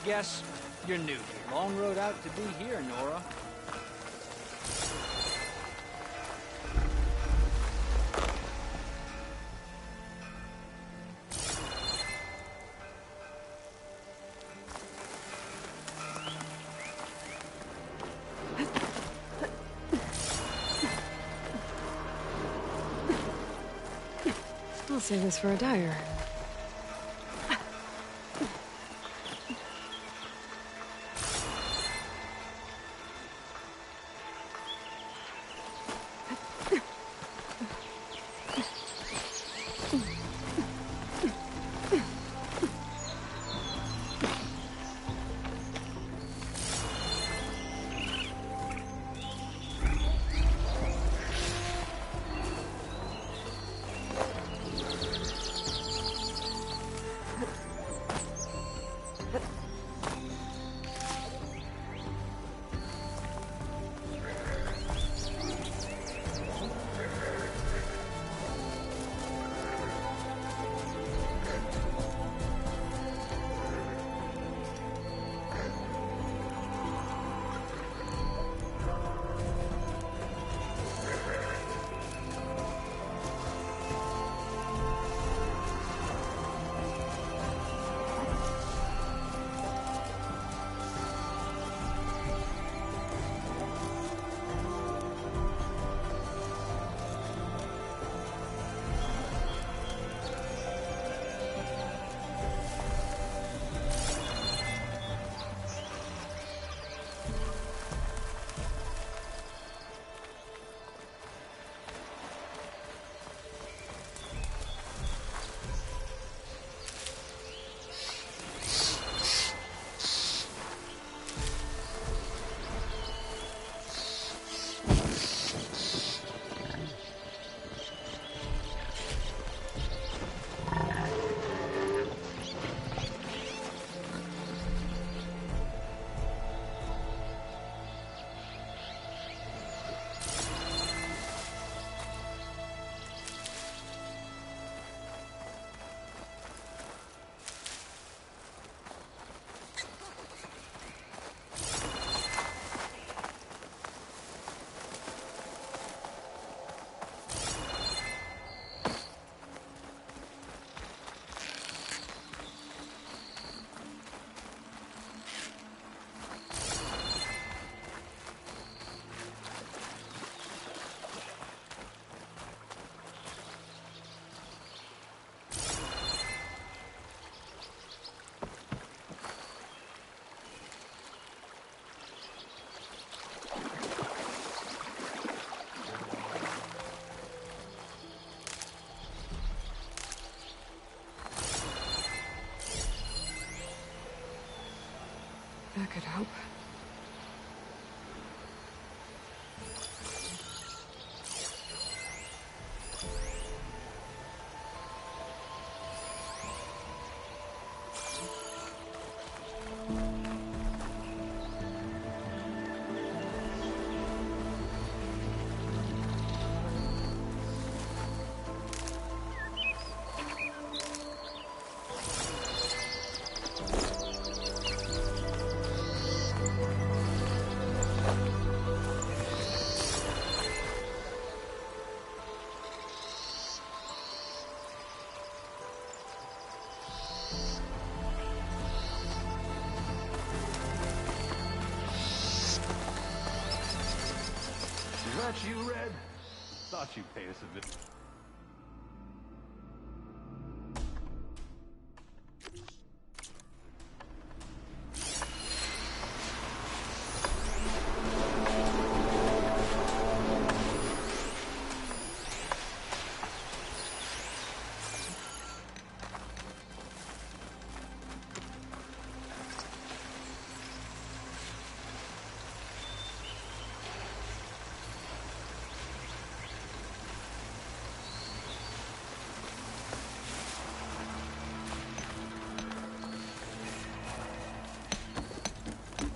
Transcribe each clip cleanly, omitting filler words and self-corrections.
guess you're new here. Long road out to be here, Nora. I'll save this for a dyer. That could help. Is that you, Red? Thought you'd pay us a visit.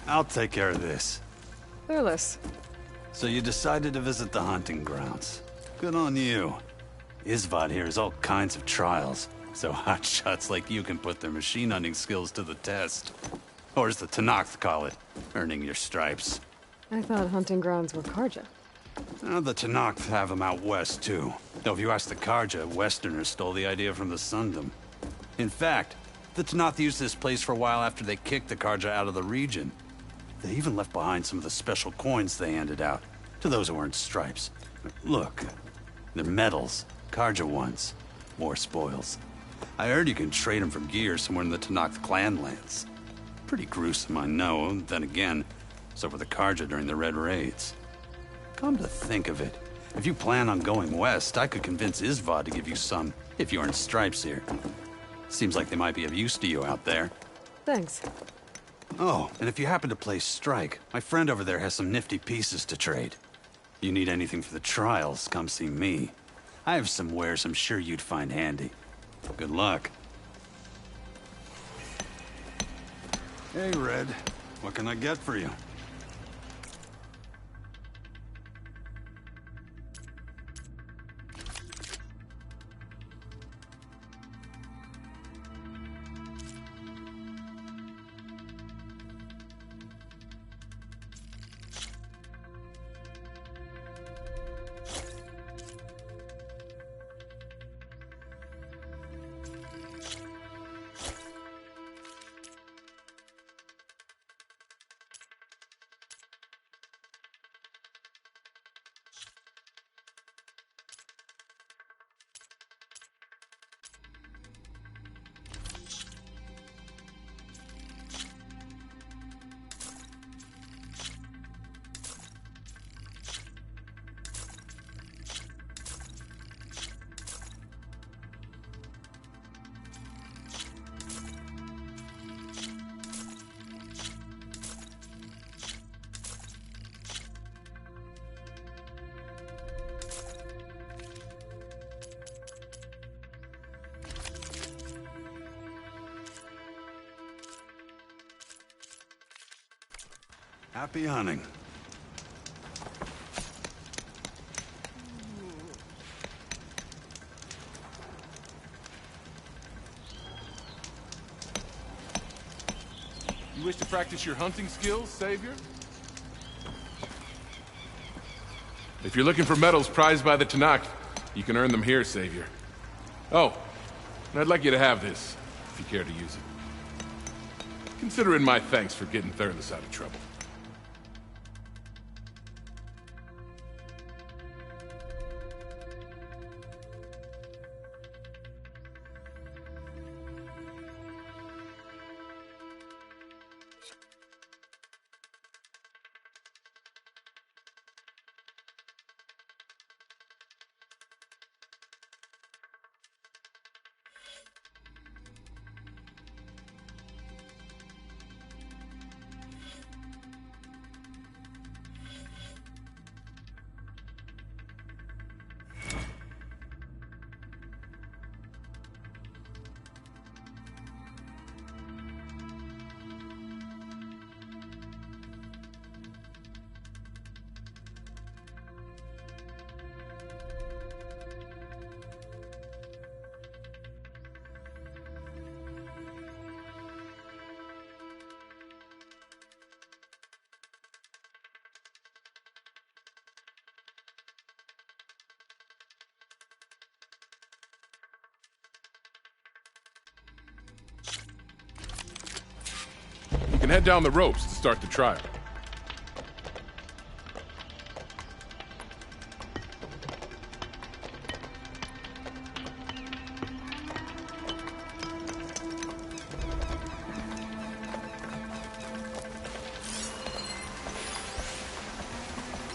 I'll take care of this. Clueless. So you decided to visit the hunting grounds. Good on you. Isvad here has all kinds of trials, so hotshots like you can put their machine hunting skills to the test. Or as the Tenakth call it, earning your stripes. I thought hunting grounds were Karja. The Tenakth have them out west, too. Though if you ask the Karja, Westerners stole the idea from the Sundom. In fact, the Tenakth used this place for a while after they kicked the Karja out of the region. They even left behind some of the special coins they handed out to those who earned stripes. Look, they're medals, Karja ones, war spoils. I heard you can trade them for gear somewhere in the Tenakth clan lands. Pretty gruesome, I know. Then again, so were the Karja during the Red Raids. Come to think of it, if you plan on going west, I could convince Isvad to give you some, if you earn stripes here. Seems like they might be of use to you out there. Thanks. Oh, and if you happen to play Strike, my friend over there has some nifty pieces to trade. You need anything for the trials, come see me. I have some wares I'm sure you'd find handy. Good luck. Hey, Red. What can I get for you? Happy hunting. You wish to practice your hunting skills, Savior? If you're looking for medals prized by the Tenakth, you can earn them here, Savior. Oh, and I'd like you to have this, if you care to use it. Consider it my thanks for getting Thurles out of trouble. You can head down the ropes to start the trial.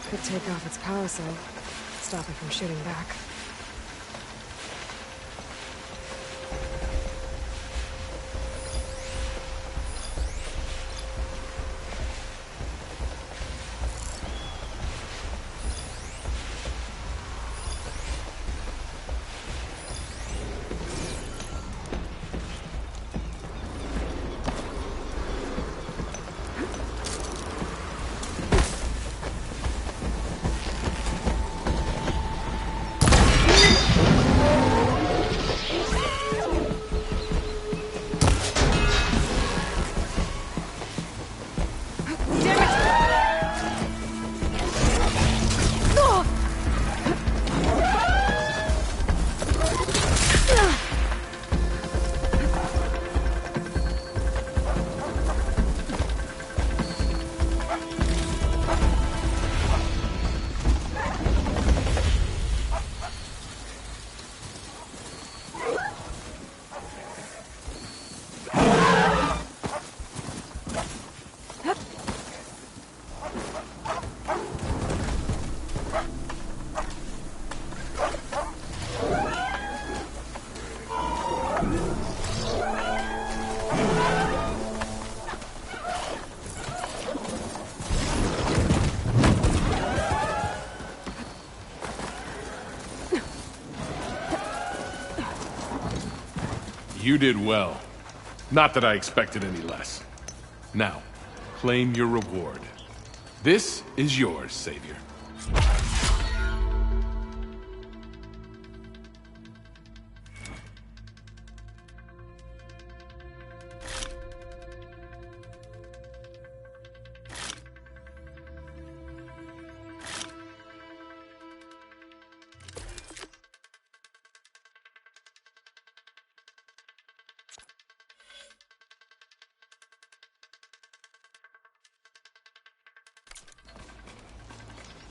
Could take off its power cell, stop it from shooting back. You did well. Not that I expected any less. Now, claim your reward. This is yours, Savior.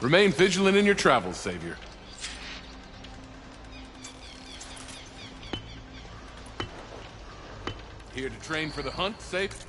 Remain vigilant in your travels, Savior. Here to train for the hunt, safe?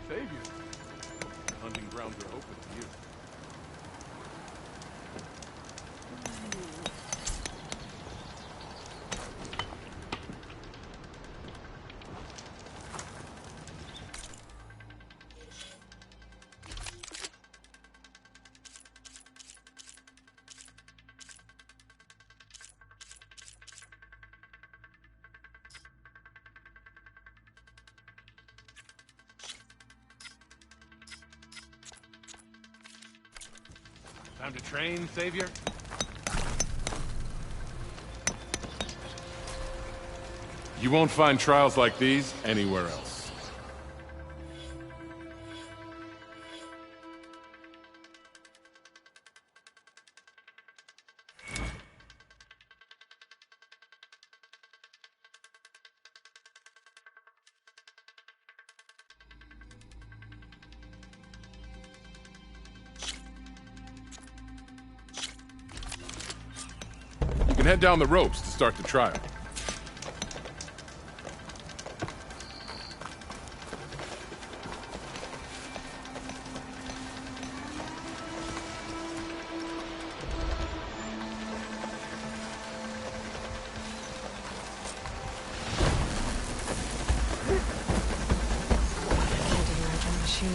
Savior. The hunting grounds are open to you. Time to train, Savior? You won't find trials like these anywhere else. You can head down the ropes to start the trial. Can't imagine the sheep.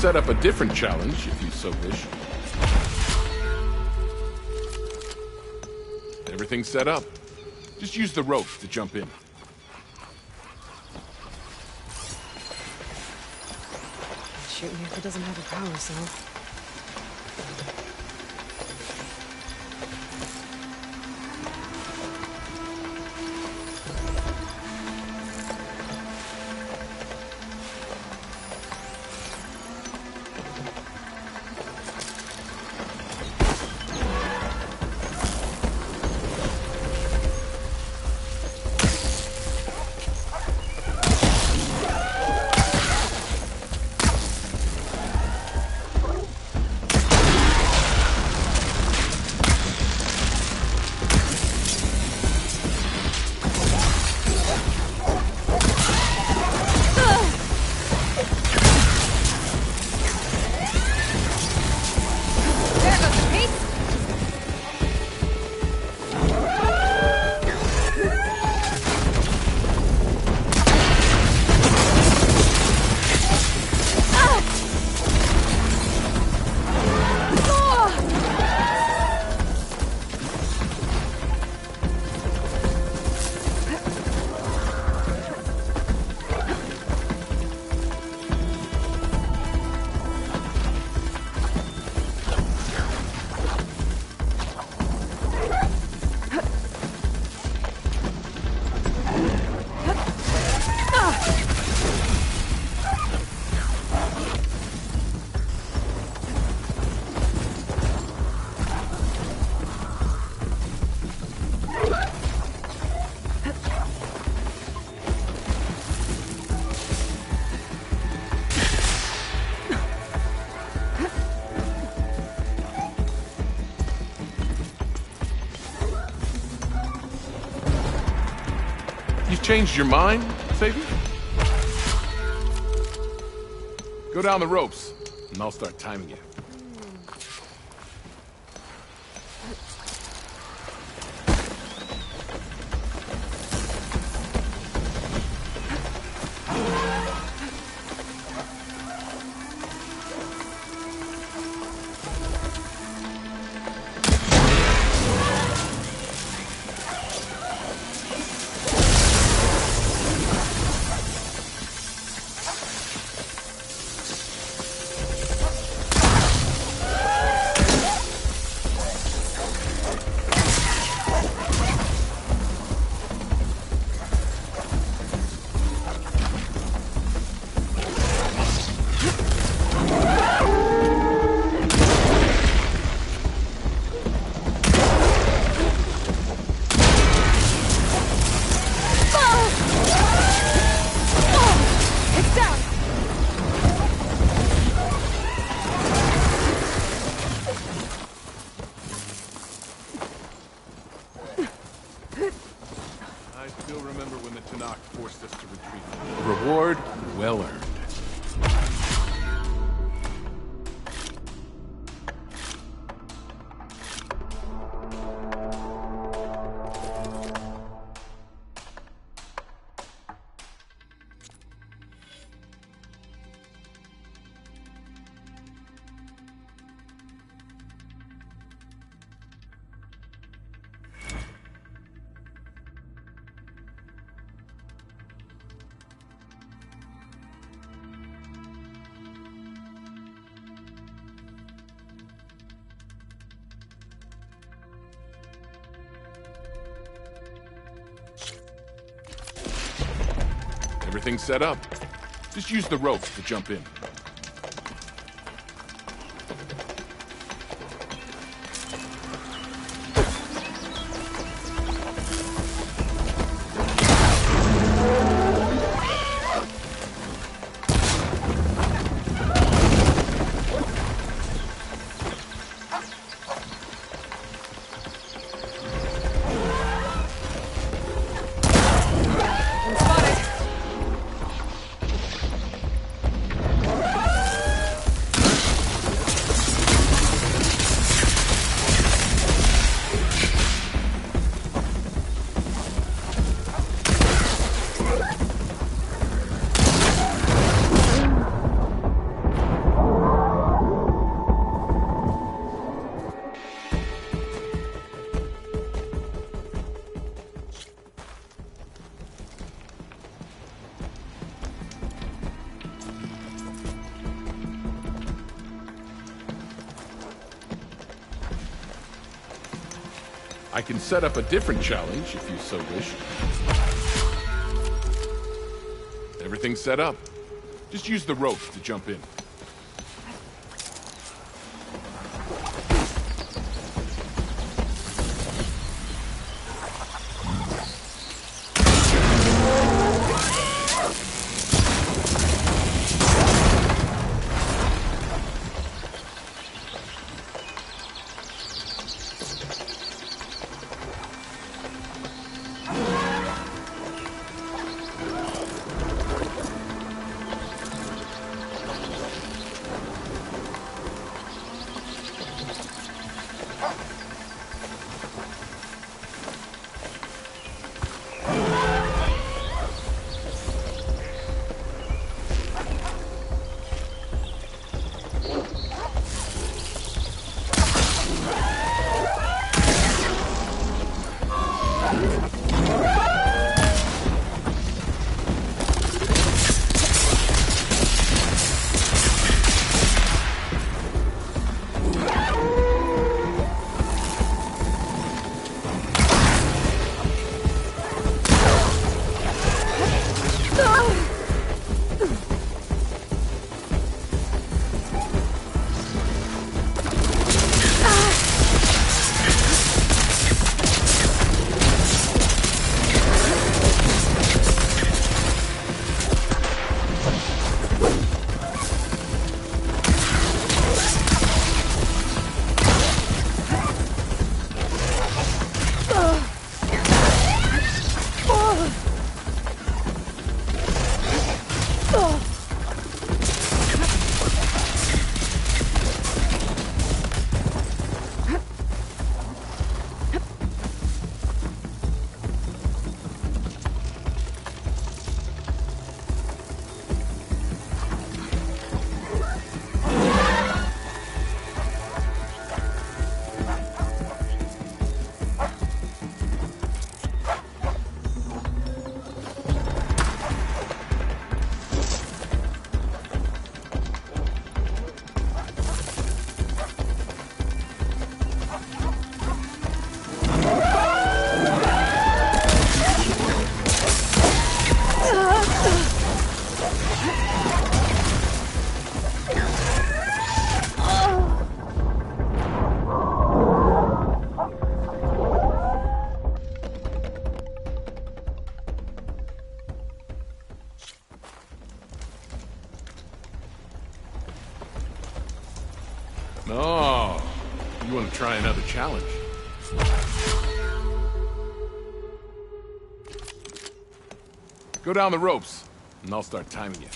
set up a different challenge, if you so wish. Everything's set up. Just use the rope to jump in. Shoot me if it doesn't have a power cell. You've changed your mind, Savior? Go down the ropes, and I'll start timing you. I still remember when the Tanakh forced us to retreat. Reward well earned. Everything's set up. Just use the rope to jump in. I can set up a different challenge if you so wish. Everything's set up. Just use the ropes to jump in. Oh, you want to try another challenge? Go down the ropes, and I'll start timing you.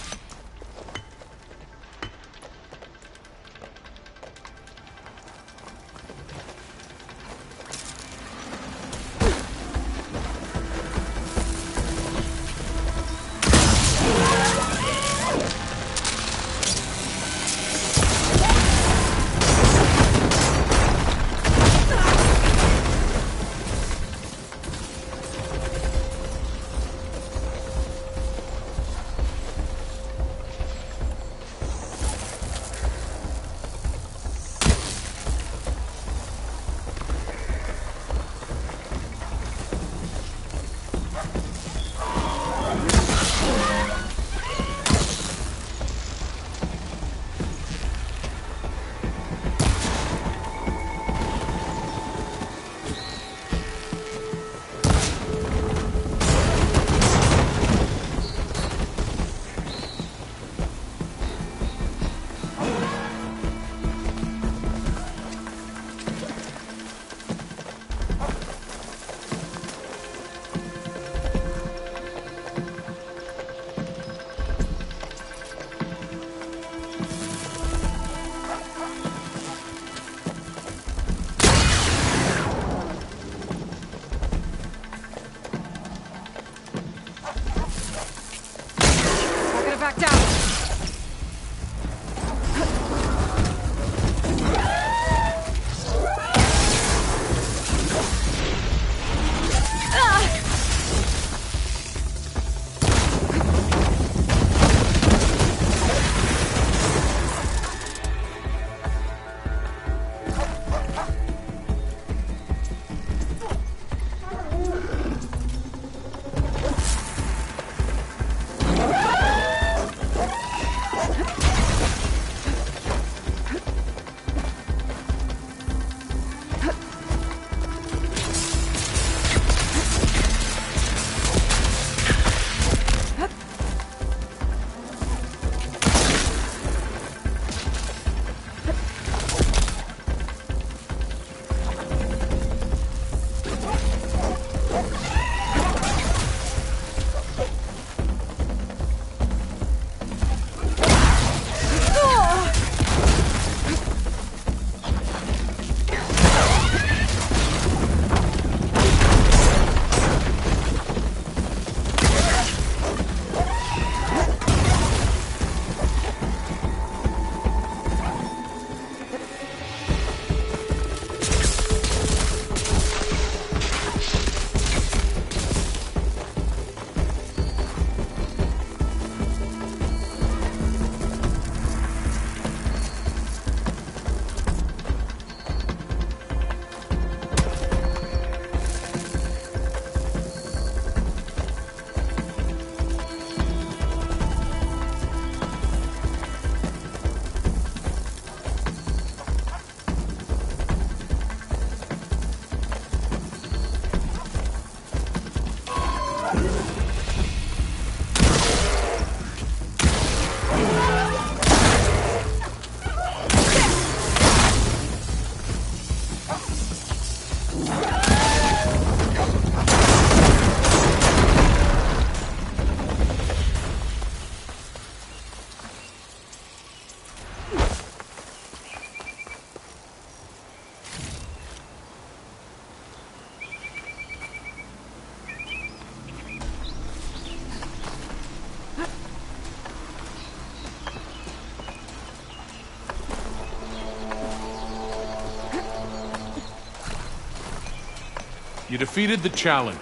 You defeated the challenge.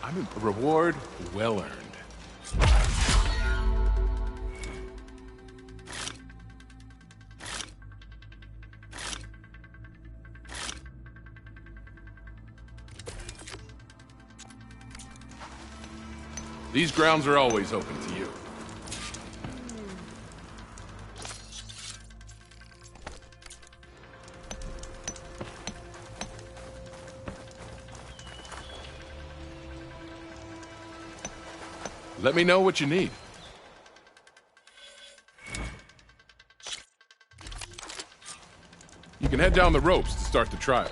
I'm a reward well earned. These grounds are always open to you. Let me know what you need. You can head down the ropes to start the trial.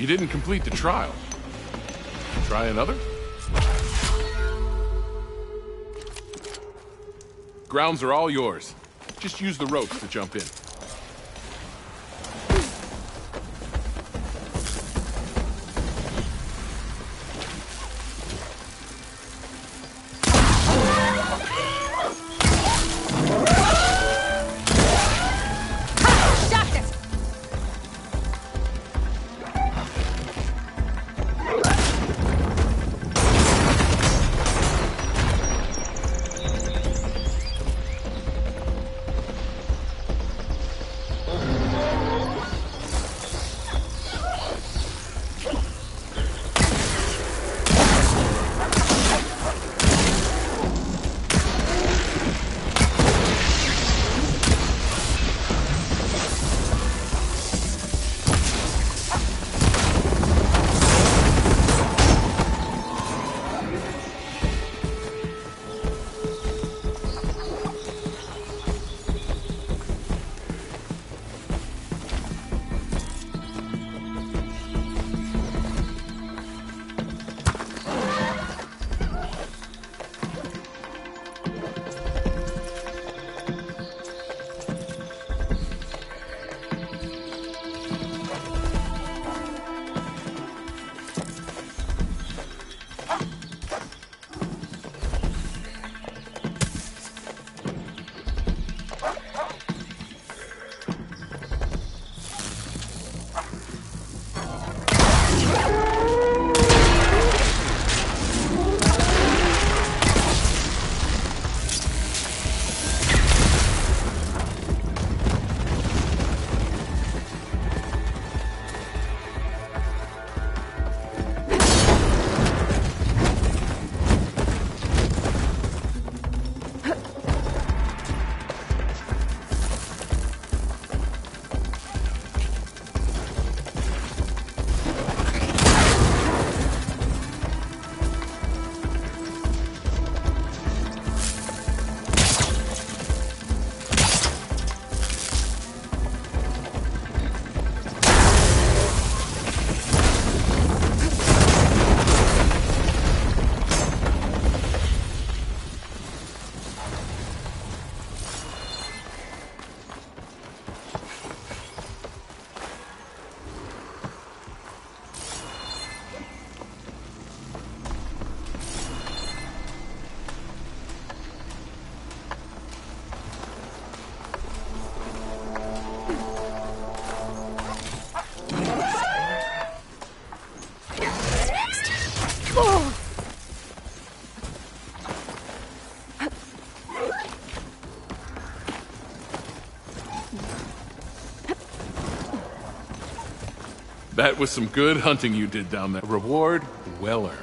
You didn't complete the trial. Try another? Grounds are all yours. Just use the ropes to jump in. That was some good hunting you did down there. Reward well earned.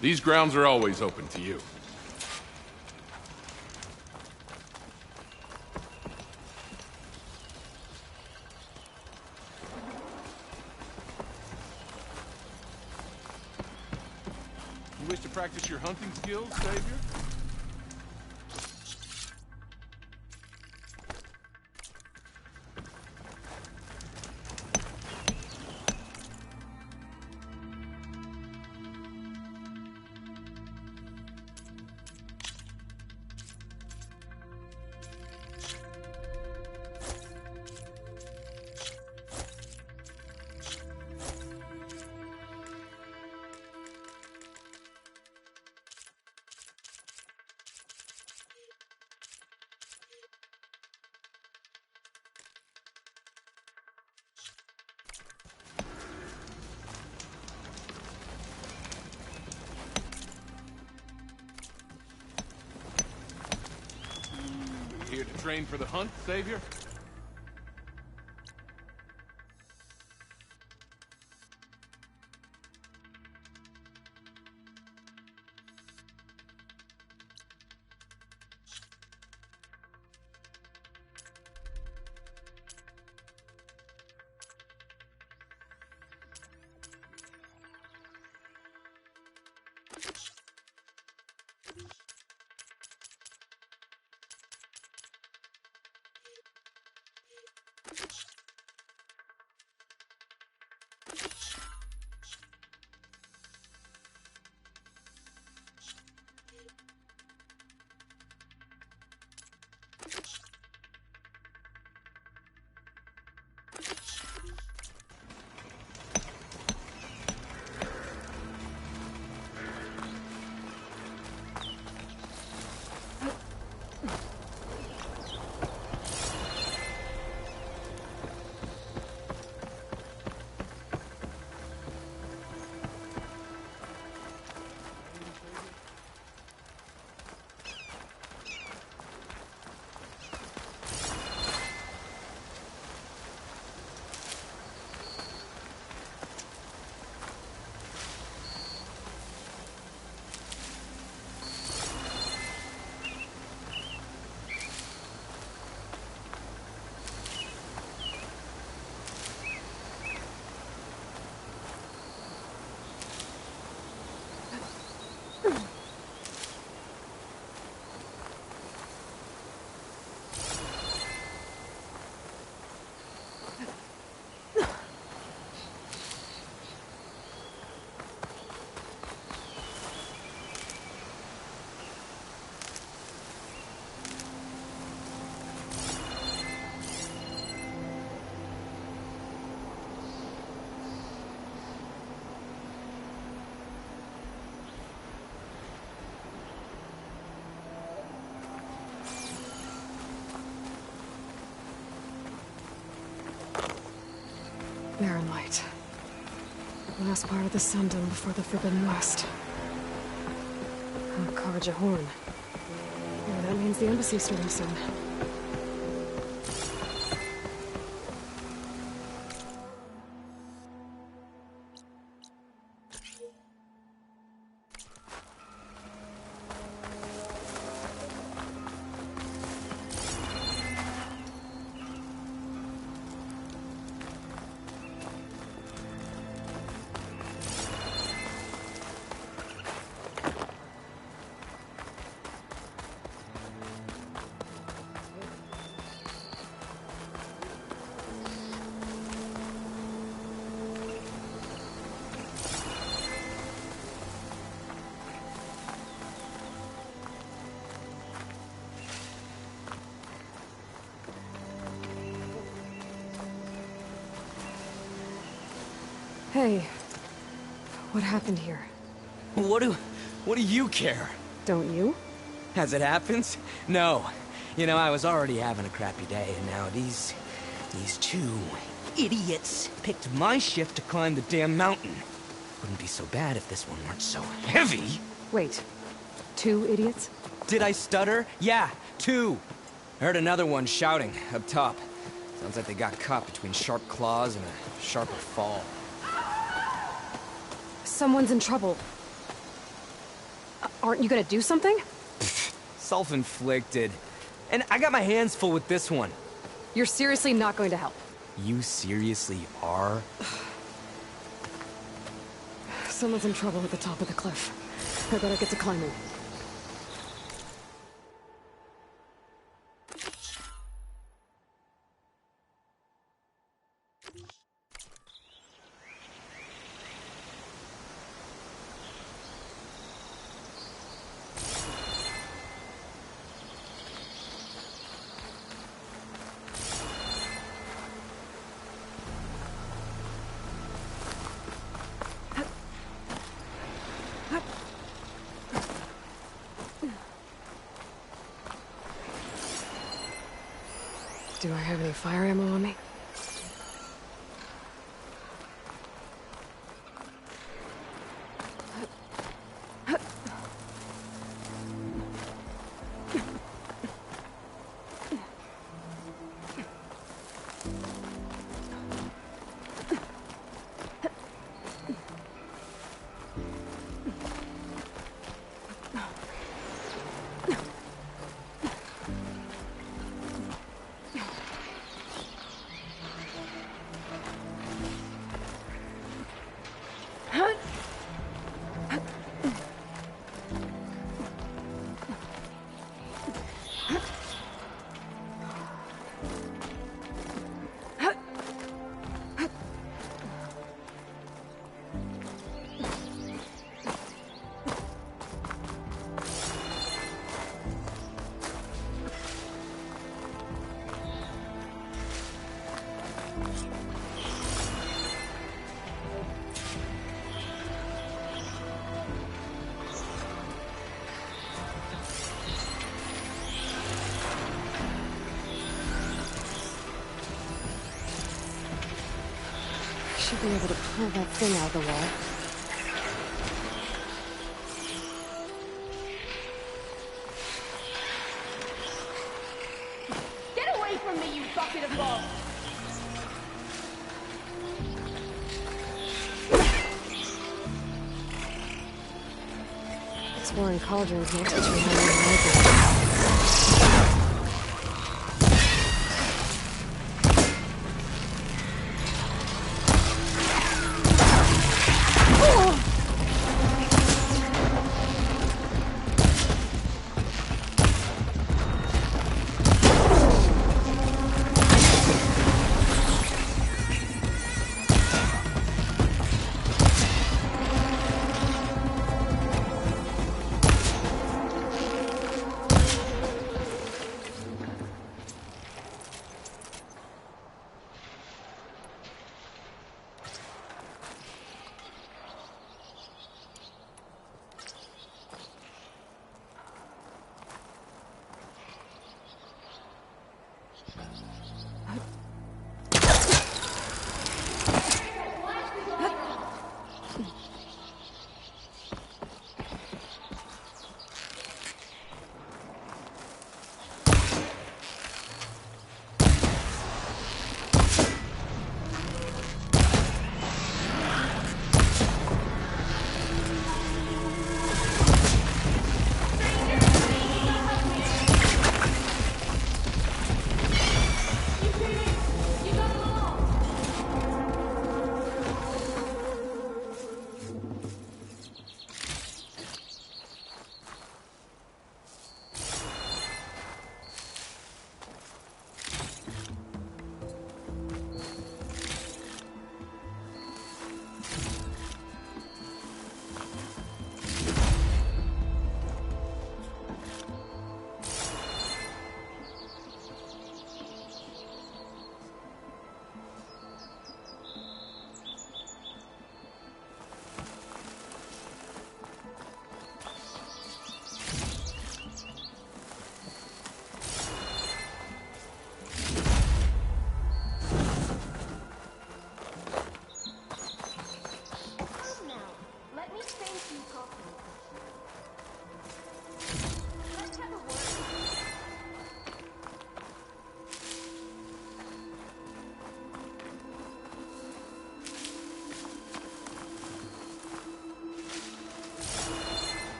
These grounds are always open to you. You wish to practice your hunting skills, Savior? Here to train for the hunt, Savior? Barren Light. Last part of the Sundom before the Forbidden West. Oh, Karja Horn. Yeah, that means the embassy's starting soon. Hey, what happened here? What do you care? Don't you? As it happens? No. You know, I was already having a crappy day, and now these These two idiots picked my shift to climb the damn mountain. Wouldn't be so bad if this one weren't so heavy. Wait. 2 idiots? Did I stutter? Yeah, 2. I heard another one shouting up top. Sounds like they got caught between sharp claws and a sharper fall. Someone's in trouble. Aren't you gonna do something? Self-inflicted. And I got my hands full with this one. You're seriously not going to help. You seriously are? Someone's in trouble at the top of the cliff. I better get to climbing. Do I have any fire ammo on me? Should be able to pull that thing out of the wall. Get away from me, you bucket of balls! Exploring cauldrons might teach me how to make it.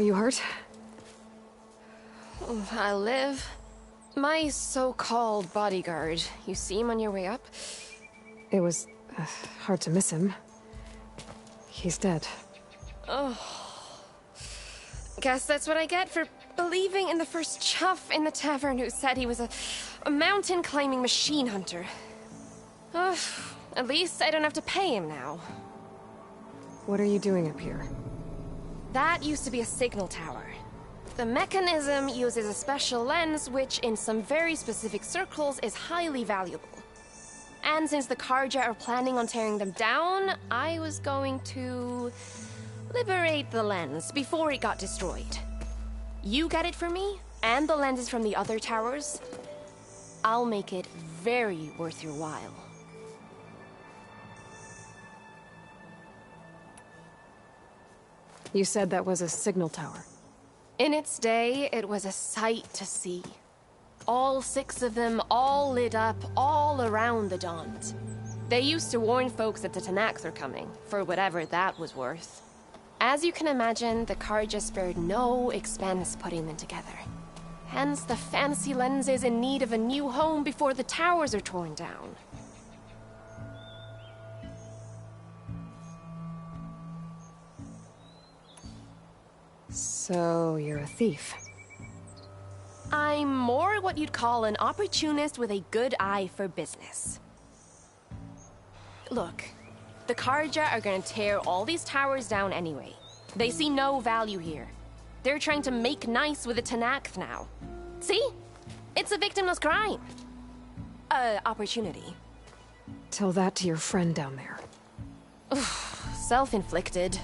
Are you hurt? I live. My so-called bodyguard. You see him on your way up? It was hard to miss him. He's dead. Guess that's what I get for believing in the first chuff in the tavern who said he was a mountain-climbing machine hunter. At least I don't have to pay him now. What are you doing up here? That used to be a signal tower. The mechanism uses a special lens which, in some very specific circles, is highly valuable. And since the Karja are planning on tearing them down, I was going to liberate the lens before it got destroyed. You get it for me, and the lenses from the other towers. I'll make it very worth your while. You said that was a signal tower. In its day, it was a sight to see. All 6 of them, all lit up, all around the Daunt. They used to warn folks that the Tanakhs are coming, for whatever that was worth. As you can imagine, the Karja spared no expense putting them together. Hence the fancy lenses in need of a new home before the towers are torn down. So, you're a thief. I'm more what you'd call an opportunist with a good eye for business. Look, the Karja are gonna tear all these towers down anyway. They see no value here. They're trying to make nice with the Tanakh now. See? It's a victimless crime. Opportunity. Tell that to your friend down there. Self-inflicted.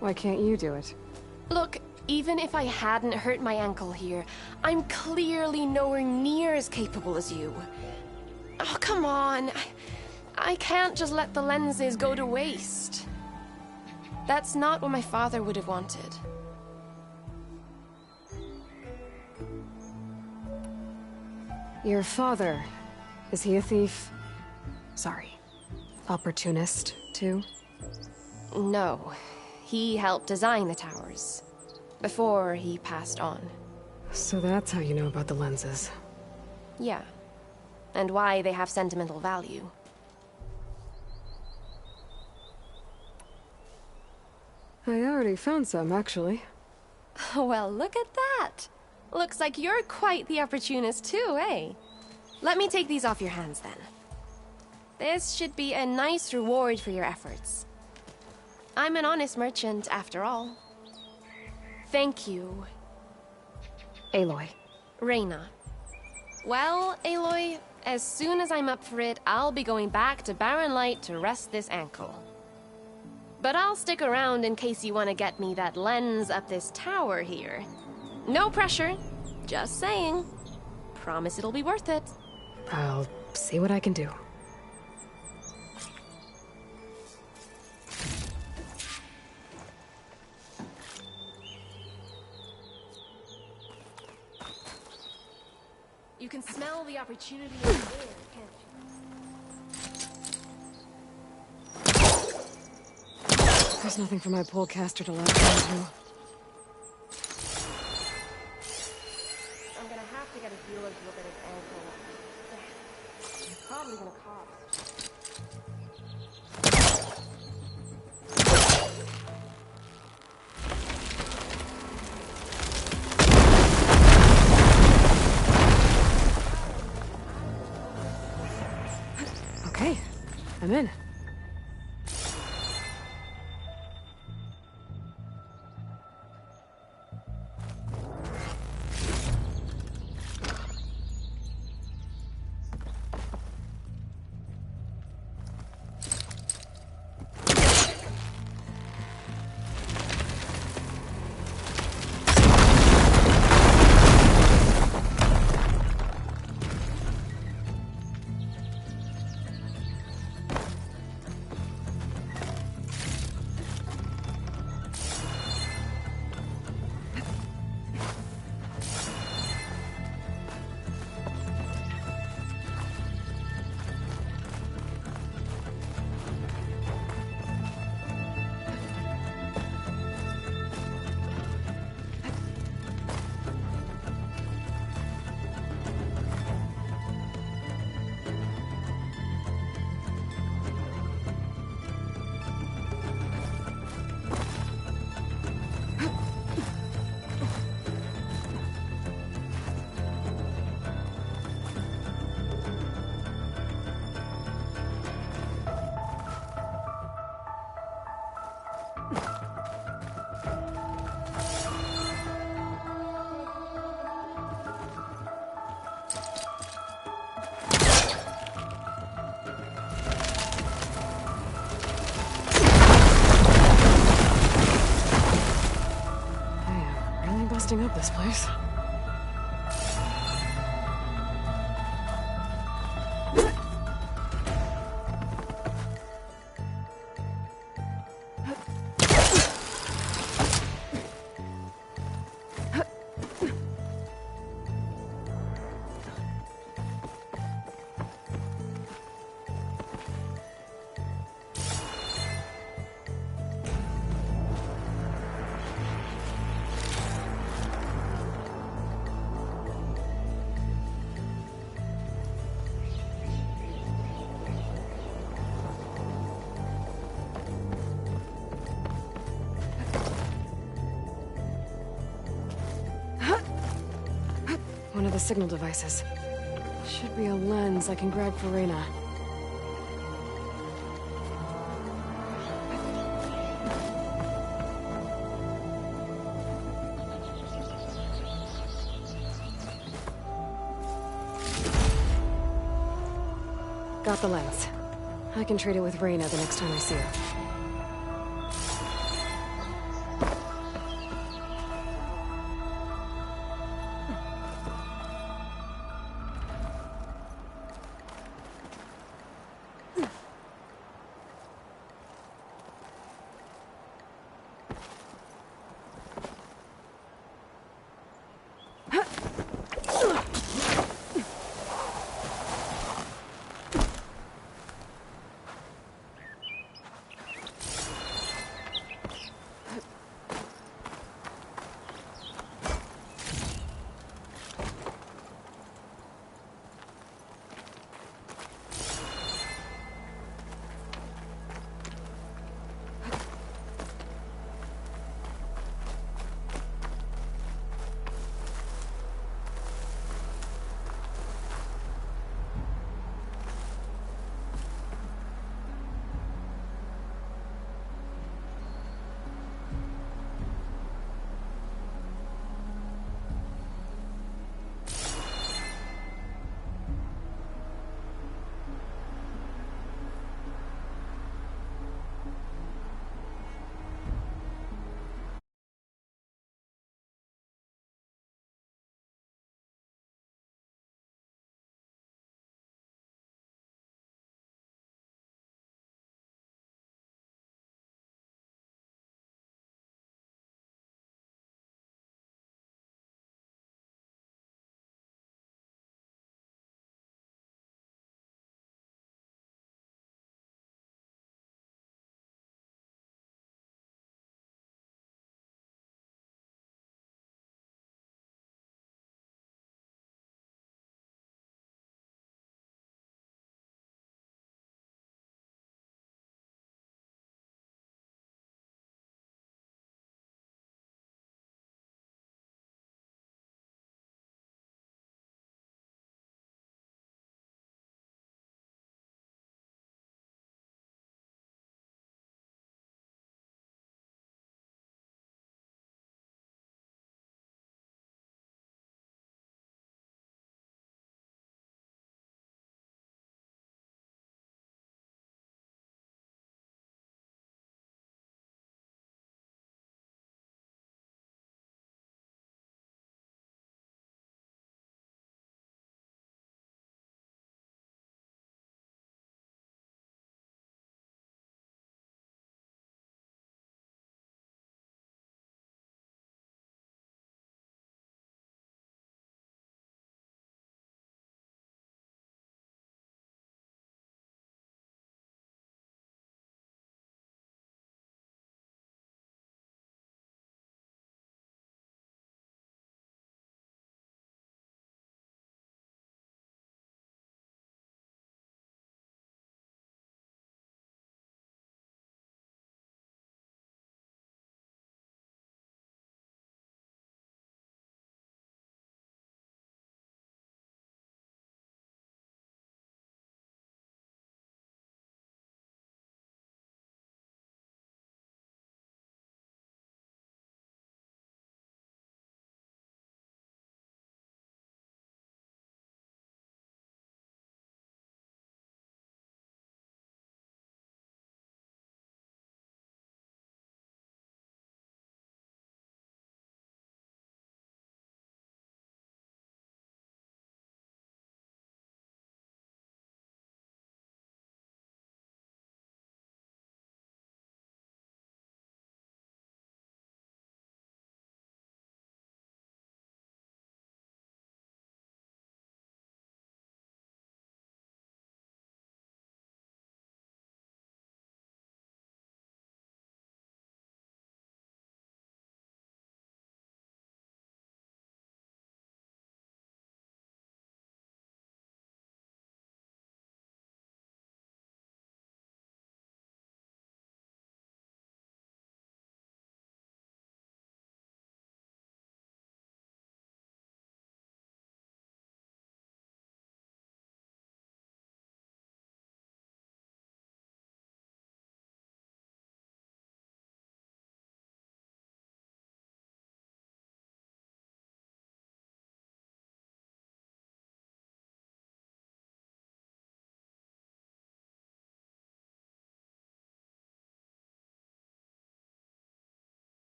Why can't you do it? Look, even if I hadn't hurt my ankle here, I'm clearly nowhere near as capable as you. Oh, come on. I can't just let the lenses go to waste. That's not what my father would have wanted. Your father, is he a thief? Sorry, opportunist, too? No. He helped design the towers. Before he passed on. So that's how you know about the lenses. Yeah. And why they have sentimental value. I already found some, actually. Well, look at that. Looks like you're quite the opportunist too, eh? Let me take these off your hands then. This should be a nice reward for your efforts. I'm an honest merchant, after all. Thank you. Aloy. Reyna. Well, Aloy, as soon as I'm up for it, I'll be going back to Barren Light to rest this ankle. But I'll stick around in case you want to get me that lens up this tower here. No pressure. Just saying. Promise it'll be worth it. I'll see what I can do. You can smell the opportunity in the air, can't you? There's nothing for my polecaster to latch onto. I'm gonna have to get a feel of look at his ankle. It's probably gonna cost. Okay, I'm in. busting up this place. One of the signal devices. Should be a lens I can grab for Reyna. Got the lens. I can trade it with Reyna the next time I see her.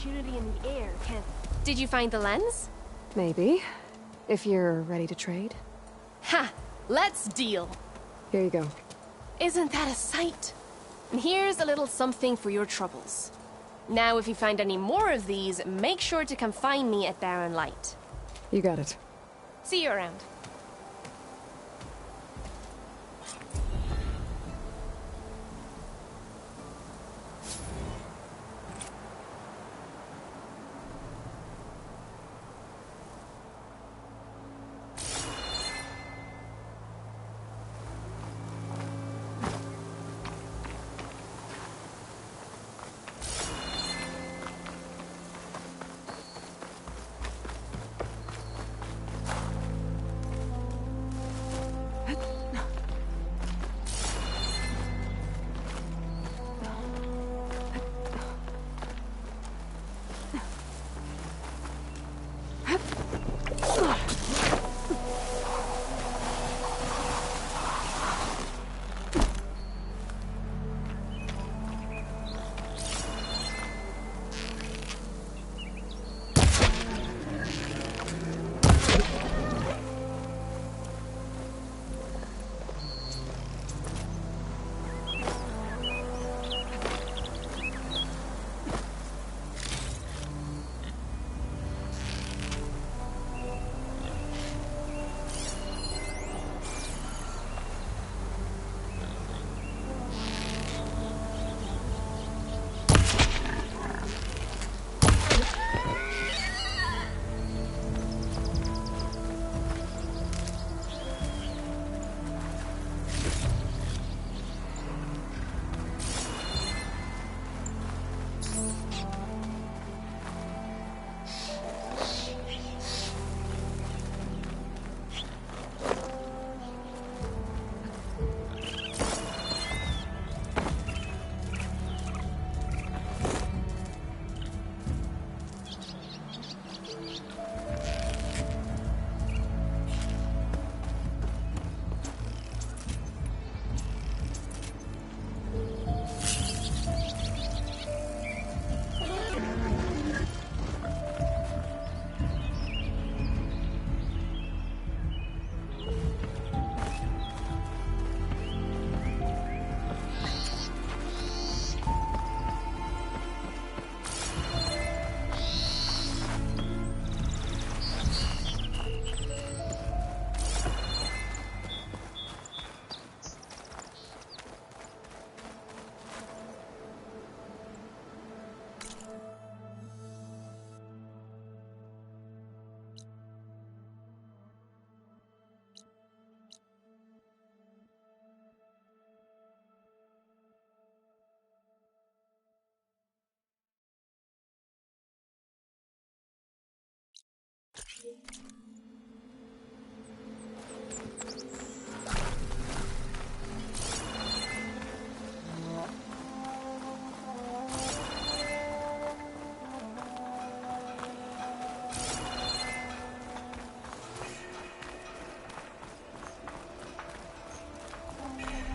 opportunity in the air, can't they? Did you find the lens? Maybe. If you're ready to trade. Ha! Let's deal! Here you go. Isn't that a sight? And here's a little something for your troubles. Now, if you find any more of these, make sure to come find me at Barren Light. You got it. See you around.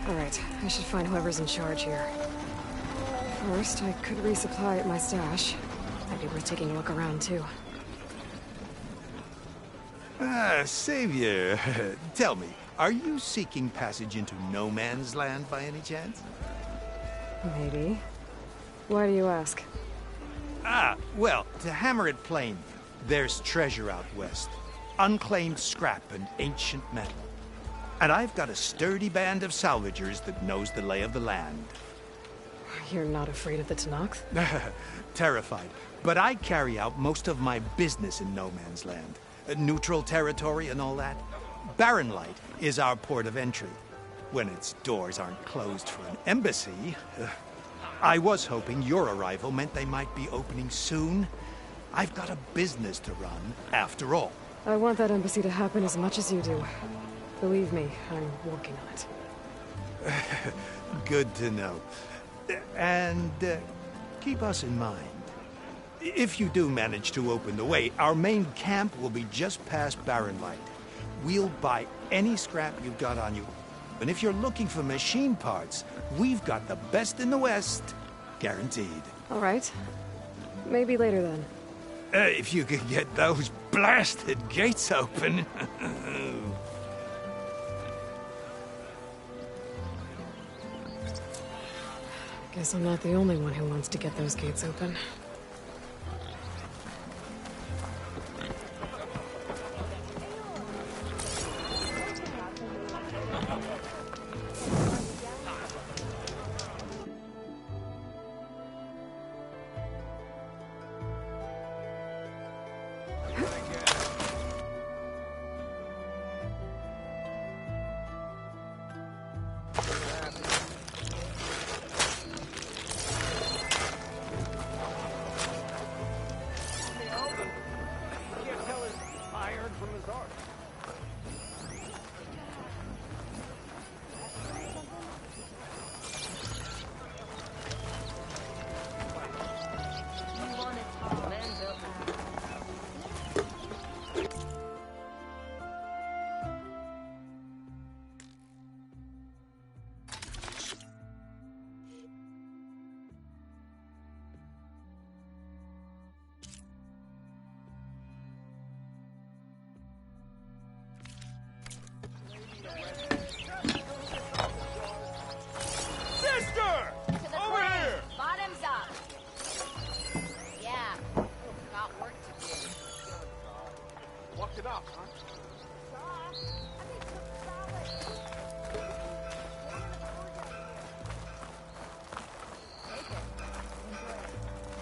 Alright, I should find whoever's in charge here. First, I could resupply at my stash. Might be worth taking a look around, too. Savior, tell me, are you seeking passage into no man's land by any chance? Maybe. Why do you ask? Well, to hammer it plain, there's treasure out west. Unclaimed scrap and ancient metal. And I've got a sturdy band of salvagers that knows the lay of the land. You're not afraid of the Tanakh? Terrified. But I carry out most of my business in no man's land. Neutral territory and all that. Barren Light is our port of entry. When its doors aren't closed for an embassy. I was hoping your arrival meant they might be opening soon. I've got a business to run, after all. I want that embassy to happen as much as you do. Believe me, I'm working on it. Good to know. And keep us in mind. If you do manage to open the way, our main camp will be just past Barren Light. We'll buy any scrap you've got on you. And if you're looking for machine parts, we've got the best in the West. Guaranteed. All right. Maybe later then. If you could get those blasted gates open. Guess I'm not the only one who wants to get those gates open.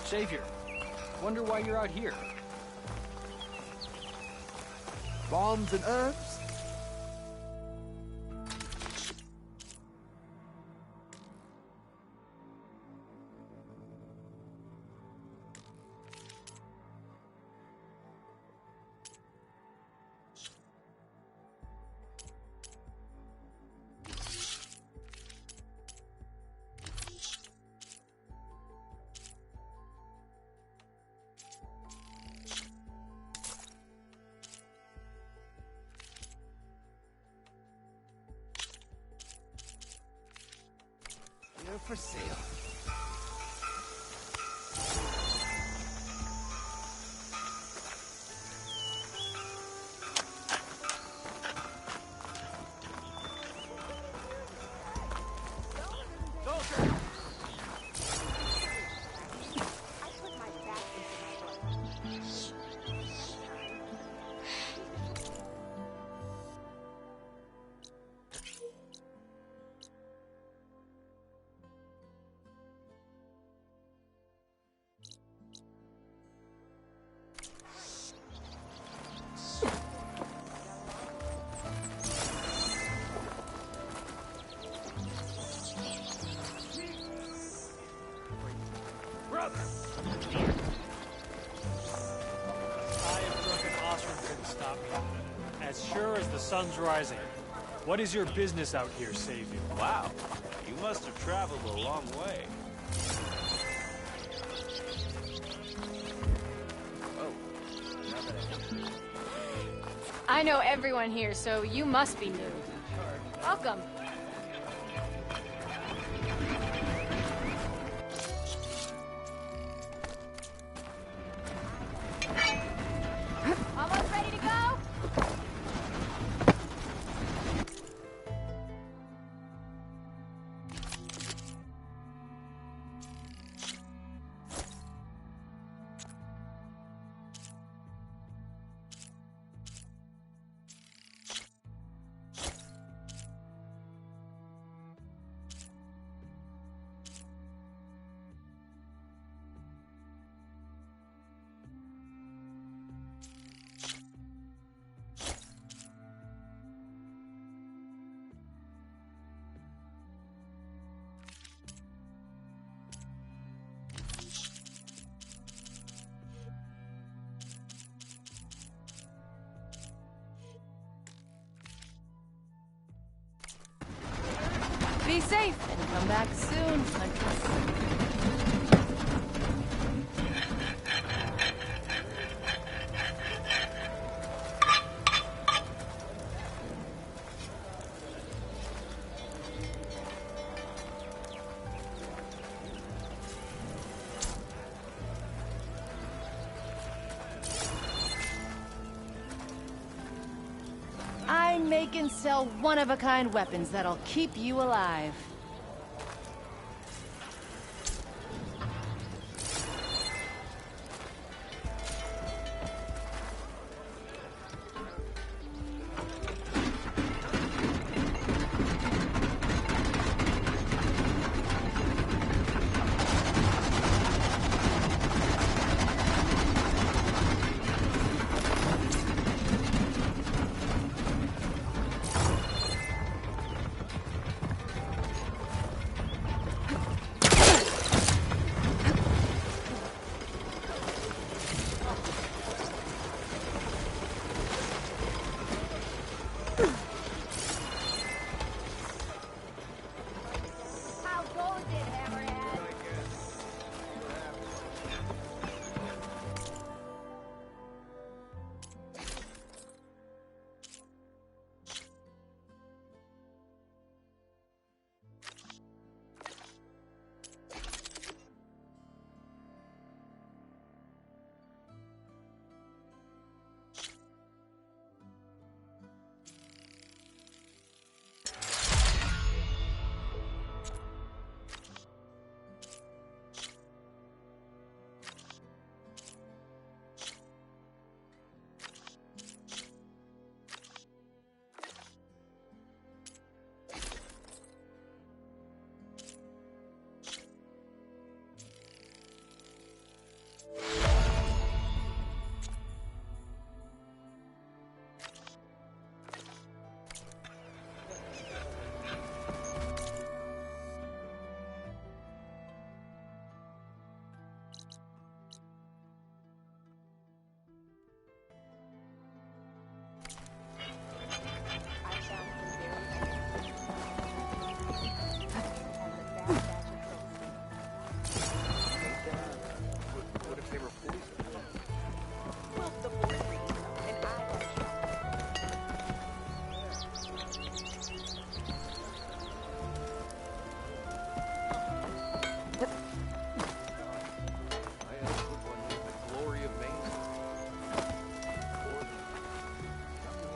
Savior, wonder why you're out here. Bombs and herbs? They're for sale. As sure as the sun's rising. What is your business out here, Savior? Wow, you must have traveled a long way. I know everyone here, so you must be new. Welcome. Almost ready to go? Be safe and come back soon, Huntress. make and sell one-of-a-kind weapons that'll keep you alive.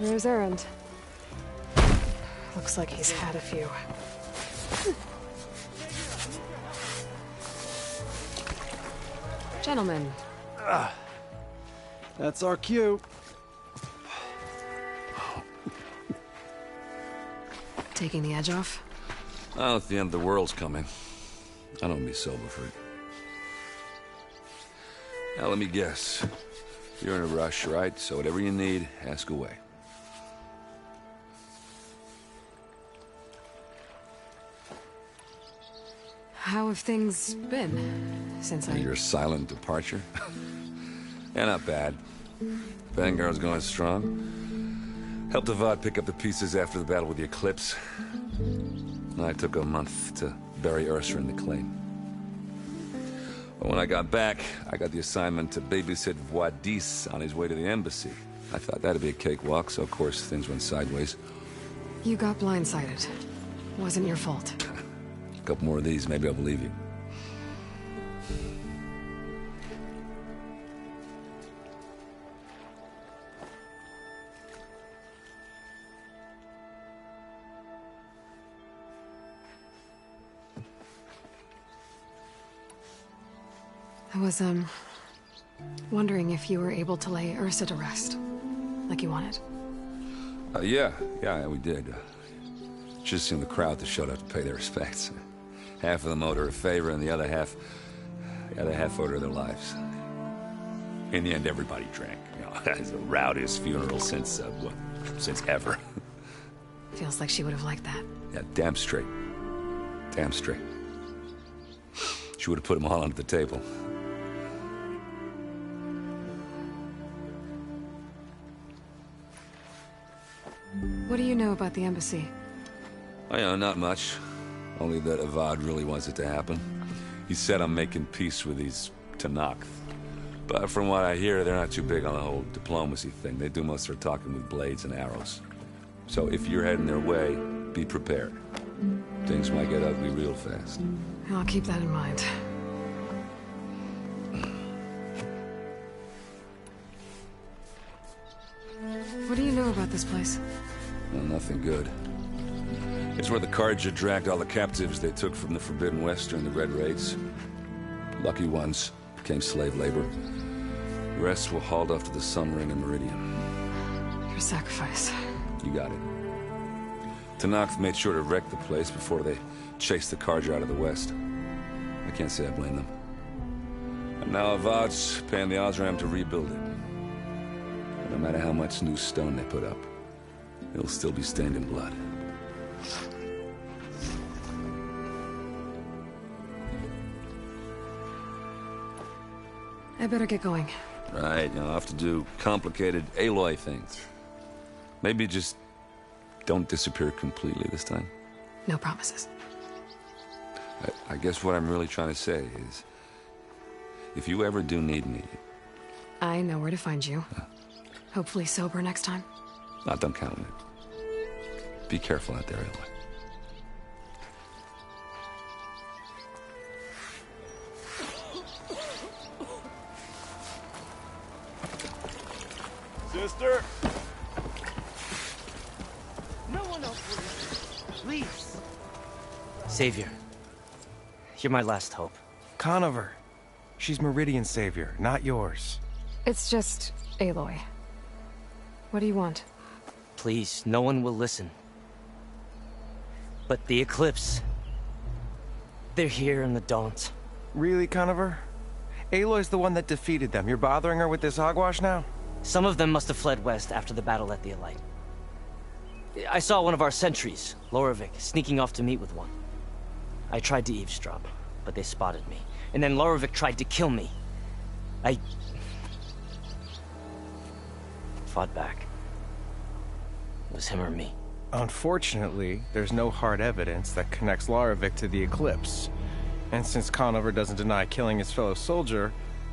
Here's Errand. Looks like he's had a few. Gentlemen. That's our cue. Taking the edge off? Well, if the end of the world's coming, I don't be sober for it. Now, let me guess. You're in a rush, right? So whatever you need, ask away. How have things been since Your silent departure? Yeah, not bad. Vanguard's going strong. Helped Avad pick up the pieces after the battle with the Eclipse. I took a month to bury Ursa in the claim. But when I got back, I got the assignment to babysit Voidis on his way to the embassy. I thought that'd be a cakewalk, so of course things went sideways. You got blindsided. Wasn't your fault. A couple more of these, maybe I'll believe you. I was, wondering if you were able to lay Ursa to rest, like you wanted. Yeah, we did. Just seemed the crowd that showed up to pay their respects. Half of them owed her a favor, and the other half owed her their lives. In the end, everybody drank. You know, it's the rowdiest funeral since ever. Feels like she would have liked that. Yeah, damn straight. Damn straight. She would have put them all under the table. What do you know about the embassy? Oh, yeah, not much. Only that Avad really wants it to happen. He said I'm making peace with these Tanakh. But from what I hear, they're not too big on the whole diplomacy thing. They do most of their talking with blades and arrows. So if you're heading their way, be prepared. Things might get ugly real fast. I'll keep that in mind. What do you know about this place? Well, nothing good. It's where the Carja dragged all the captives they took from the Forbidden West during the Red Raids. Lucky ones became slave labor. The rest were hauled off to the Sun Ring and Meridian. Your sacrifice. You got it. Tenakth made sure to wreck the place before they chased the Carja out of the West. I can't say I blame them. And now Avad's paying the Osram to rebuild it. And no matter how much new stone they put up, it'll still be stained in blood. I better get going. Right, you'll have to do complicated Aloy things. Maybe just don't disappear completely this time. No promises. I guess what I'm really trying to say is, if you ever do need me... I know where to find you. Hopefully sober next time. Don't count on it. Be careful out there, Aloy. Sister? No one else will. Please. Savior. You're my last hope. Conover. She's Meridian's savior, not yours. It's just Aloy. What do you want? Please, no one will listen. But the Eclipse... they're here in the Daunt. Really, Conover? Aloy's the one that defeated them. You're bothering her with this hogwash now? Some of them must have fled west after the battle at the Elite. I saw one of our sentries, Loravik, sneaking off to meet with one. I tried to eavesdrop, but they spotted me. And then Loravik tried to kill me. I... fought back. It was him or me. Unfortunately, there's no hard evidence that connects Loravik to the Eclipse. And since Conover doesn't deny killing his fellow soldier,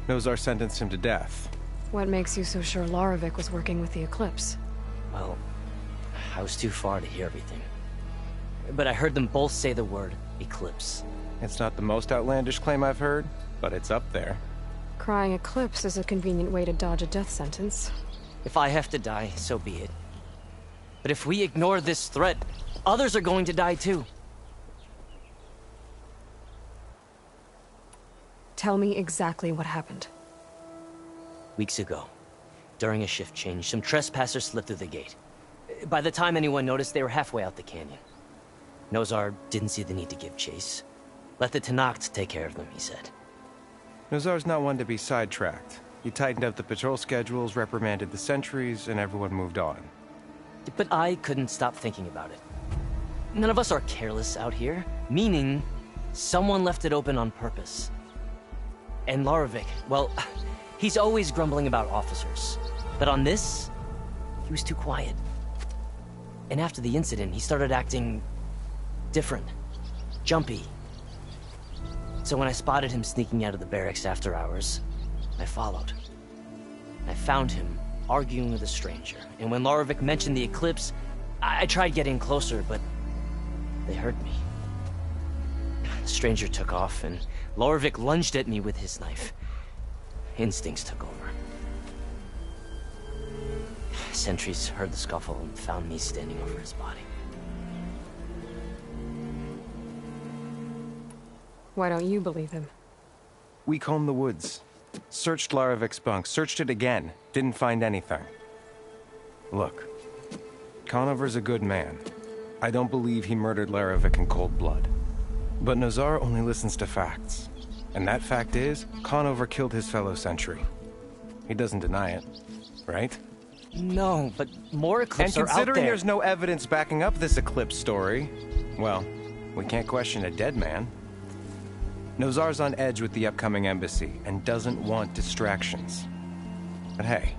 Nozar sentenced him to death. What makes you so sure Loravik was working with the Eclipse? Well, I was too far to hear everything. But I heard them both say the word Eclipse. It's not the most outlandish claim I've heard, but it's up there. Crying Eclipse is a convenient way to dodge a death sentence. If I have to die, so be it. But if we ignore this threat, others are going to die too. Tell me exactly what happened. Weeks ago, during a shift change, some trespassers slipped through the gate. By the time anyone noticed, they were halfway out the canyon. Nozar didn't see the need to give chase. Let the Tenakth take care of them, he said. Nozar's not one to be sidetracked. He tightened up the patrol schedules, reprimanded the sentries, and everyone moved on. But I couldn't stop thinking about it. None of us are careless out here, meaning someone left it open on purpose. And Loravik, well, he's always grumbling about officers. But on this, he was too quiet. And after the incident, he started acting different, jumpy. So when I spotted him sneaking out of the barracks after hours, I followed. I found him arguing with a stranger, and when Loravik mentioned the Eclipse, I tried getting closer, but they heard me. The stranger took off, and Loravik lunged at me with his knife. Instincts took over. Sentries heard the scuffle and found me standing over his body. Why don't you believe him? We combed the woods. Searched Laravik's bunk, searched it again, didn't find anything. Look, Conover's a good man. I don't believe he murdered Laravik in cold blood. But Nozar only listens to facts. And that fact is, Conover killed his fellow sentry. He doesn't deny it, right? No, but more Eclipse are out there. And considering there's no evidence backing up this Eclipse story, well, we can't question a dead man. Nozar's on edge with the upcoming embassy and doesn't want distractions. But hey,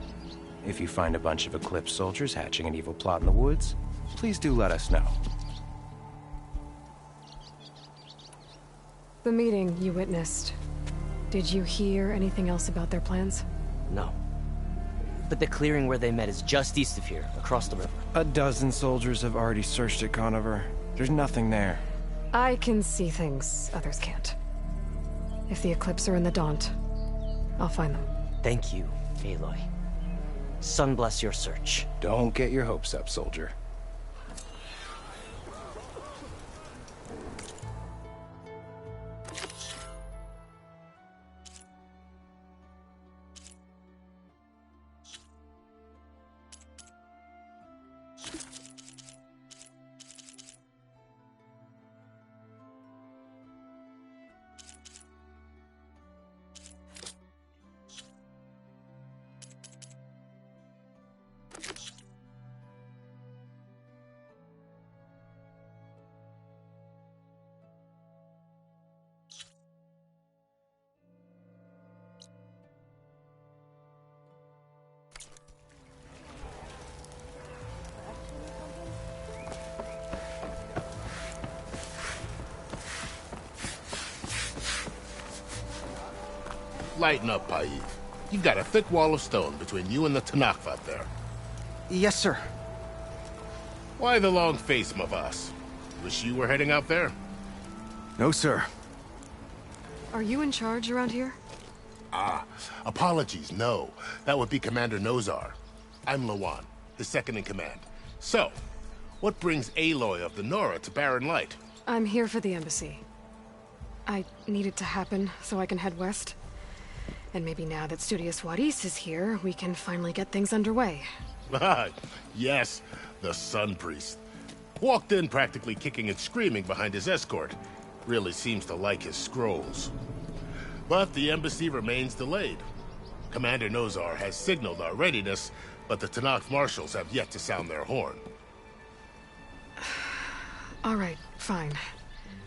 if you find a bunch of Eclipse soldiers hatching an evil plot in the woods, please do let us know. The meeting you witnessed. Did you hear anything else about their plans? No. But the clearing where they met is just east of here, across the river. A dozen soldiers have already searched it, Conover. There's nothing there. I can see things others can't. If the Eclipse are in the Daunt, I'll find them. Thank you, Aloy. Sun bless your search. Don't get your hopes up, soldier. Lighten up, Paiv. You've got a thick wall of stone between you and the Tanakh out there. Yes, sir. Why the long face, Mavas? Wish you were heading out there? No, sir. Are you in charge around here? Ah, apologies, no. That would be Commander Nozar. I'm Lawan, his second in command. So, what brings Aloy of the Nora to Barren Light? I'm here for the embassy. I need it to happen so I can head west. And maybe now that Studious Wadis is here, we can finally get things underway. Yes, the Sun Priest. Walked in practically kicking and screaming behind his escort. Really seems to like his scrolls. But the embassy remains delayed. Commander Nozar has signaled our readiness, but the Tanakh marshals have yet to sound their horn. All right, fine.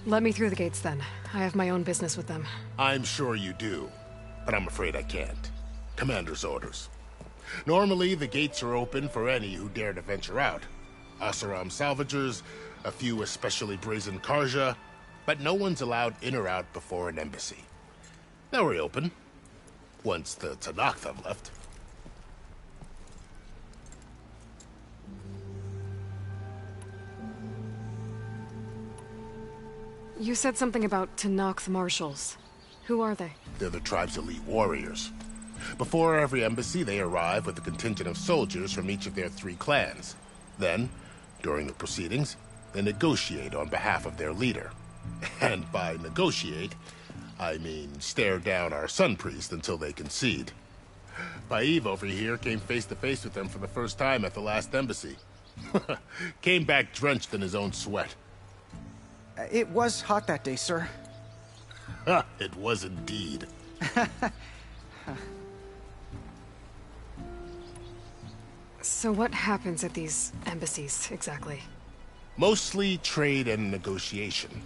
Let me through the gates then. I have my own business with them. I'm sure you do, but I'm afraid I can't. Commander's orders. Normally, the gates are open for any who dare to venture out. Asaram salvagers, a few especially brazen Karja, but no one's allowed in or out before an embassy. Now we're open, once the Tanakh have left. You said something about Tanakh marshals. Who are they? They're the tribe's elite warriors. Before every embassy, they arrive with a contingent of soldiers from each of their 3 clans. Then, during the proceedings, they negotiate on behalf of their leader. And by negotiate, I mean stare down our Sun Priest until they concede. Paiv over here came face to face with them for the first time at the last embassy. Came back drenched in his own sweat. It was hot that day, sir. It was indeed. So what happens at these embassies, exactly? Mostly trade and negotiation.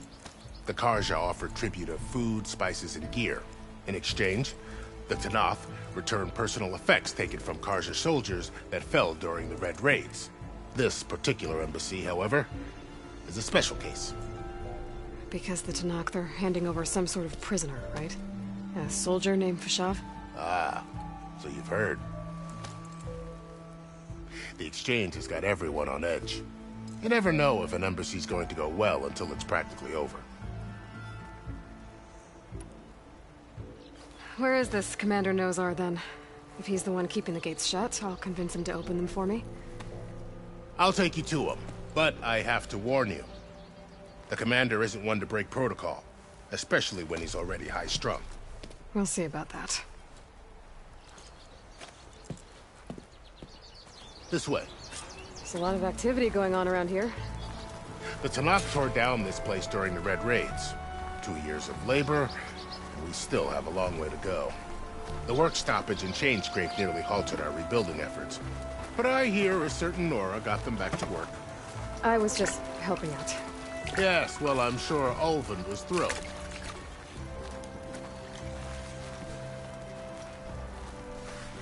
The Karja offered tribute of food, spices, and gear. In exchange, the Tanakh returned personal effects taken from Karja soldiers that fell during the Red Raids. This particular embassy, however, is a special case. Because the Tanakh, they're handing over some sort of prisoner, right? A soldier named Fashav? Ah, so you've heard. The exchange has got everyone on edge. You never know if an embassy's going to go well until it's practically over. Where is this Commander Nozar, then? If he's the one keeping the gates shut, I'll convince him to open them for me. I'll take you to him, but I have to warn you. The commander isn't one to break protocol, especially when he's already high-strung. We'll see about that. This way. There's a lot of activity going on around here. The Tanakh tore down this place during the Red Raids. 2 years of labor, and we still have a long way to go. The work stoppage and chain scrape nearly halted our rebuilding efforts. But I hear a certain Nora got them back to work. I was just helping out. Yes, well, I'm sure Ulvin was thrilled.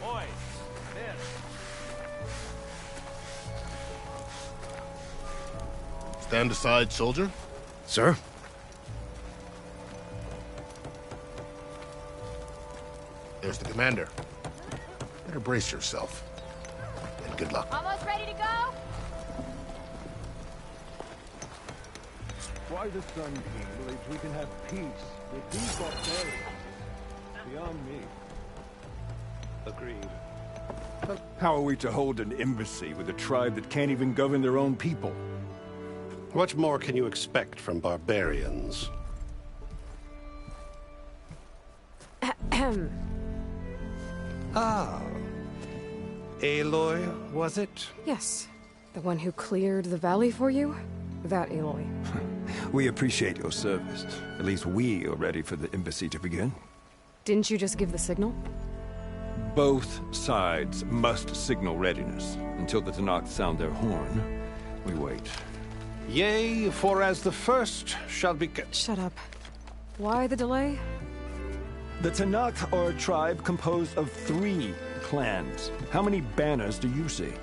Boy, there. Stand aside, soldier. Sir? There's the commander. Better brace yourself. And good luck. Almost ready to go? Why the Sun King believes we can have peace with these barbarians is beyond me. Agreed. How are we to hold an embassy with a tribe that can't even govern their own people? What more can you expect from barbarians? Ahem. Ah. Aloy, was it? Yes. The one who cleared the valley for you? That Aloy. We appreciate your service. At least we are ready for the embassy to begin. Didn't you just give the signal? Both sides must signal readiness. Until the Tanakh sound their horn, we wait. Yea, for as the first shall be... Shut up. Why the delay? The Tanakh are a tribe composed of 3 clans. How many banners do you see?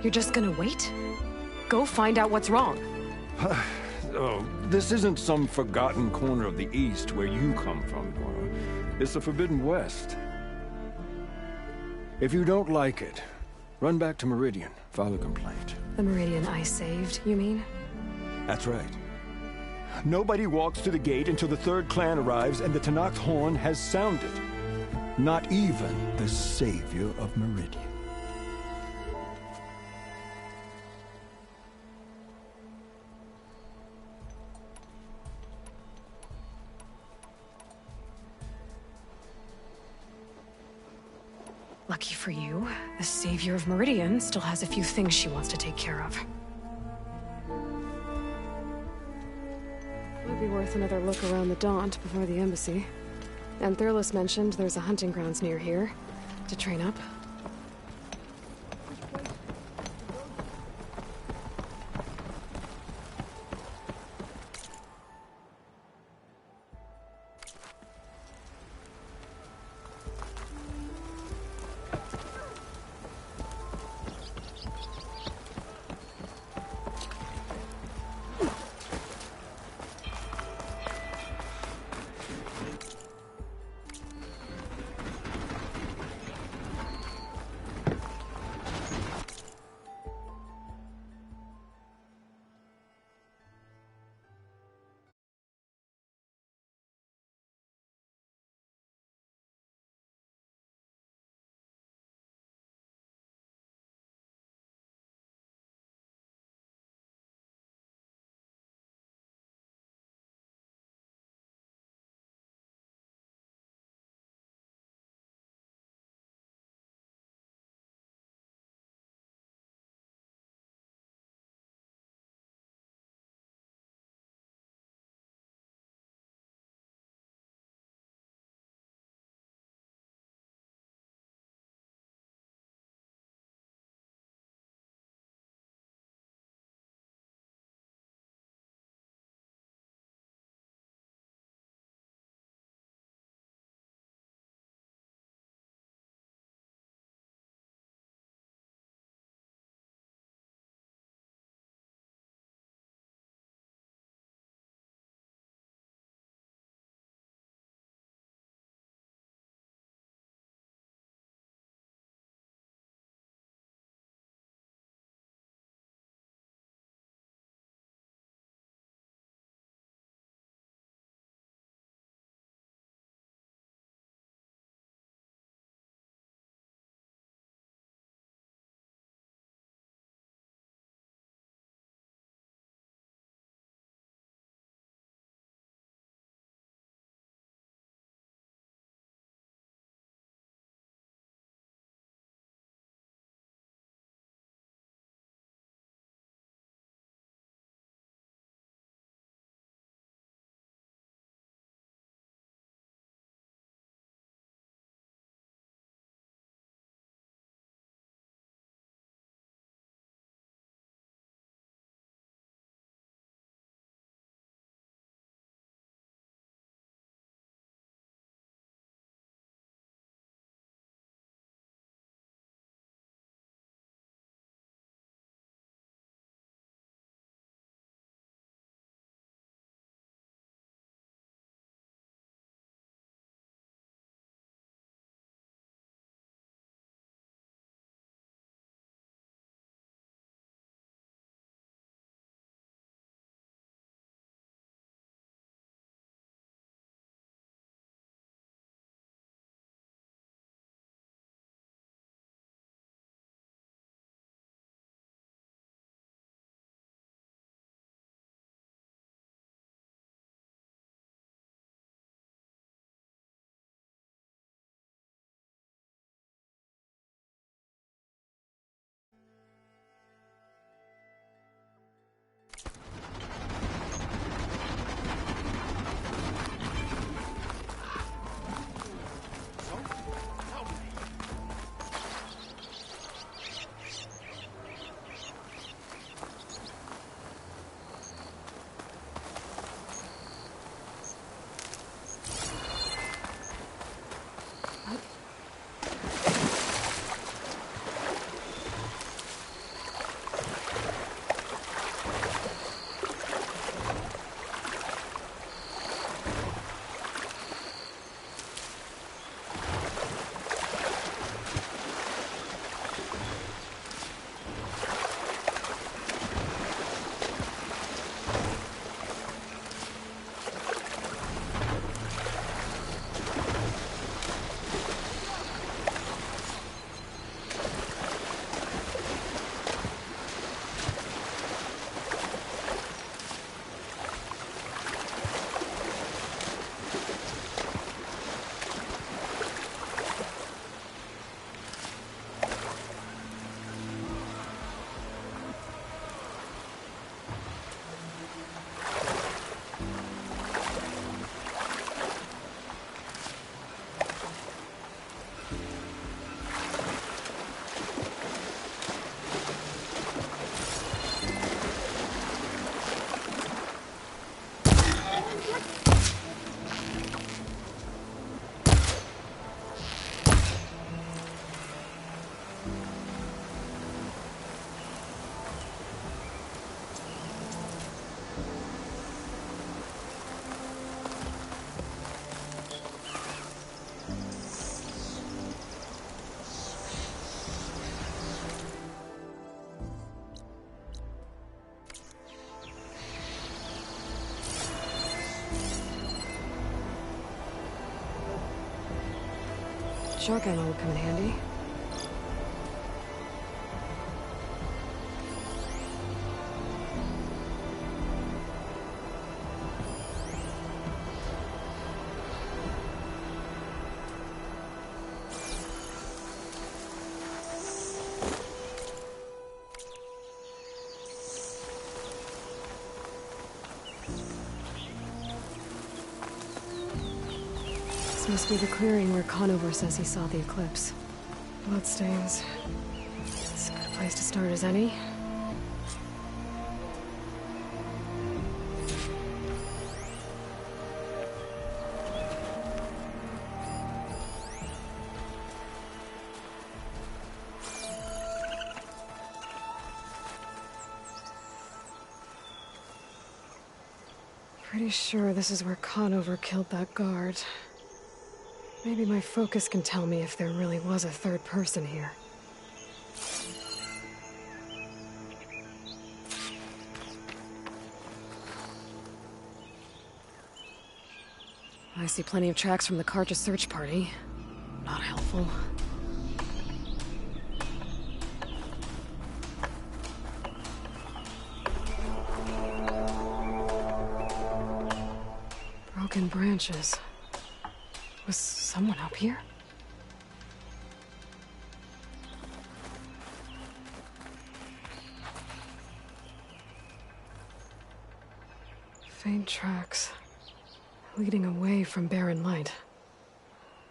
You're just gonna wait? Go find out what's wrong. Oh, this isn't some forgotten corner of the East where you come from, Cora. It's the Forbidden West. If you don't like it, run back to Meridian, file a complaint. The Meridian I saved, you mean? That's right. Nobody walks to the gate until the third clan arrives and the Tenakth horn has sounded. Not even the savior of Meridian. Lucky for you, the savior of Meridian still has a few things she wants to take care of. Might be worth another look around the Daunt before the embassy. And Thurles mentioned there's a hunting grounds near here to train up. Shock ammo would come in handy. This must be the clearing where Conover says he saw the eclipse. Bloodstains. It's a good place to start as any. Pretty sure this is where Conover killed that guard. Maybe my focus can tell me if there really was a third person here. I see plenty of tracks from the Karja search party. Not helpful. Broken branches. Was someone up here? Faint tracks, leading away from barren light.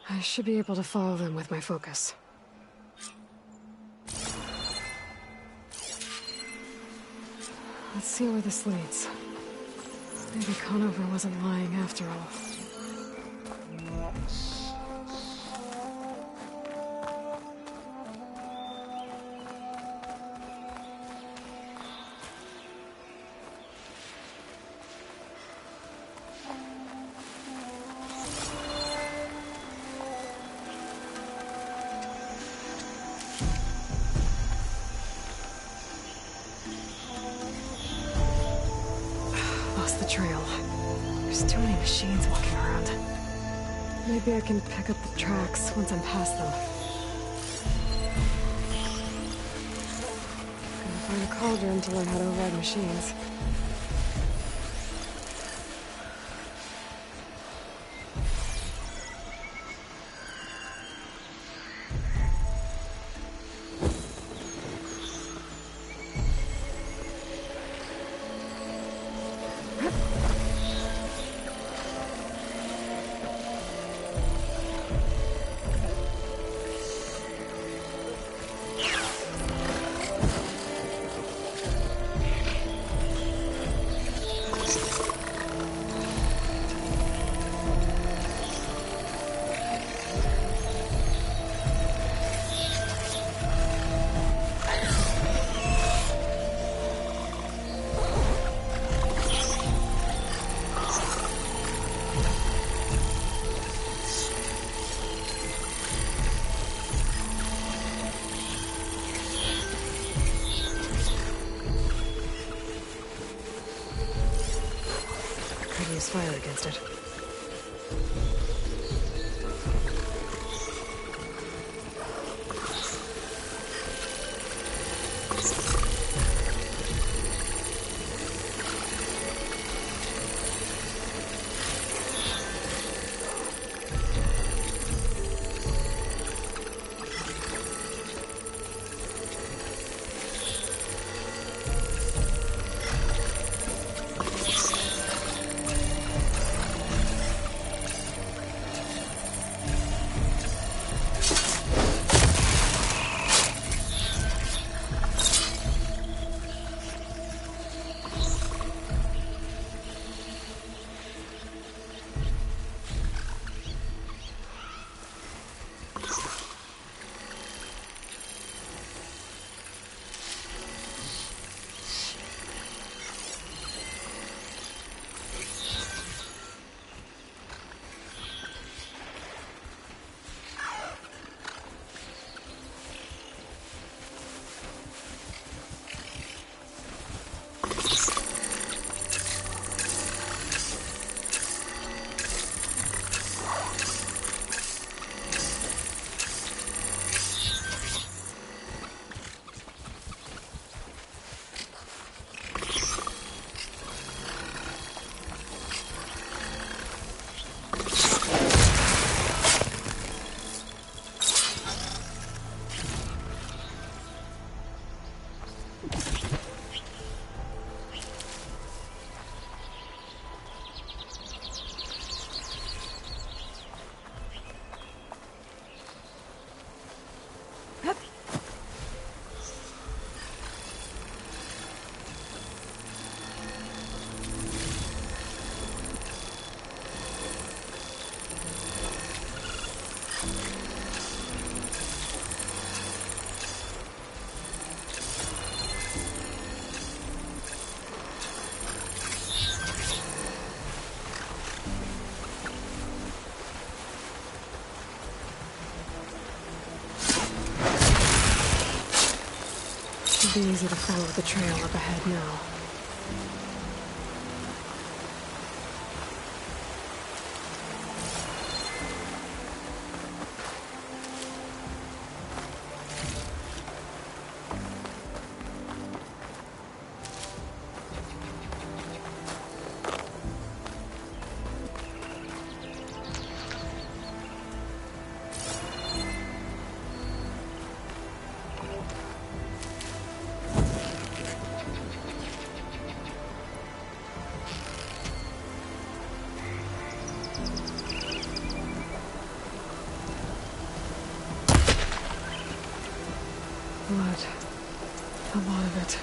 I should be able to follow them with my focus. Let's see where this leads. Maybe Conover wasn't lying after all. Lost the trail. There's too many machines walking around. Maybe I can pick up the tracks once I'm past them. Gonna find a cauldron to learn how to ride machines. Use fire against it. easy to follow the trail up ahead now. Blood. A lot of it.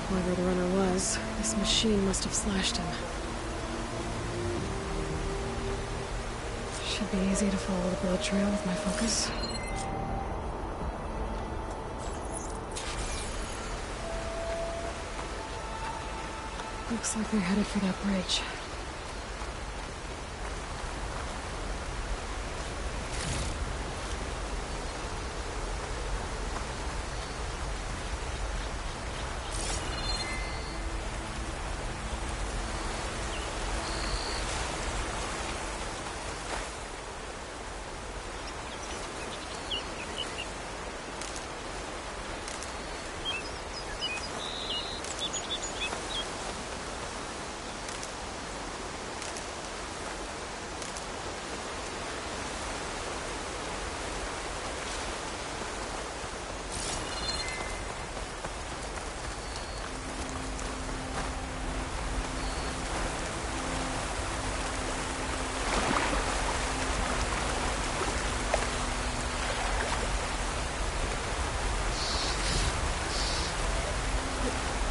Whoever the runner was, this machine must have slashed him. Should be easy to follow the blood trail with my focus. Looks like they're headed for that bridge.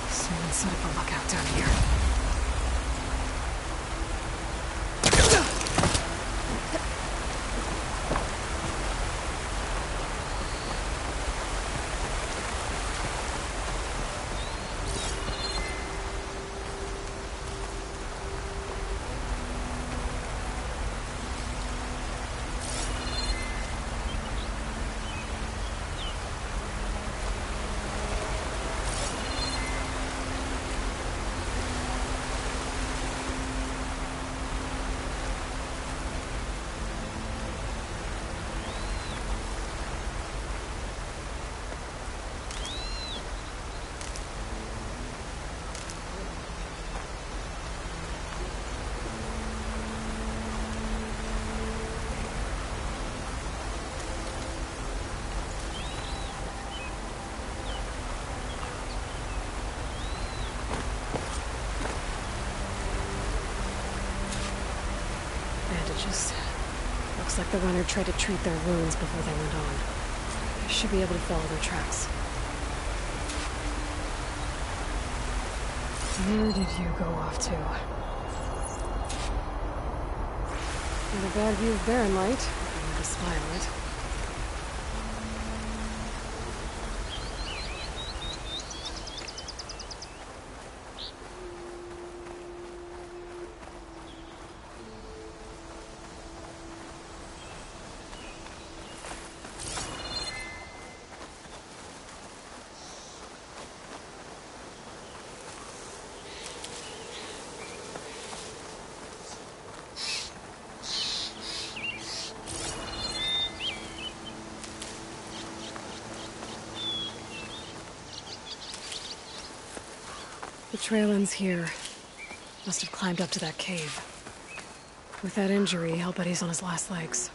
Someone set up a lookout down here. Bandages. Looks like the runner tried to treat their wounds before they went on. I should be able to follow their tracks. Where did you go off to? Not a bad view of Barren Light, if you were to spy on it. The trail ends here. Must have climbed up to that cave. With that injury, I'll bet he's on his last legs.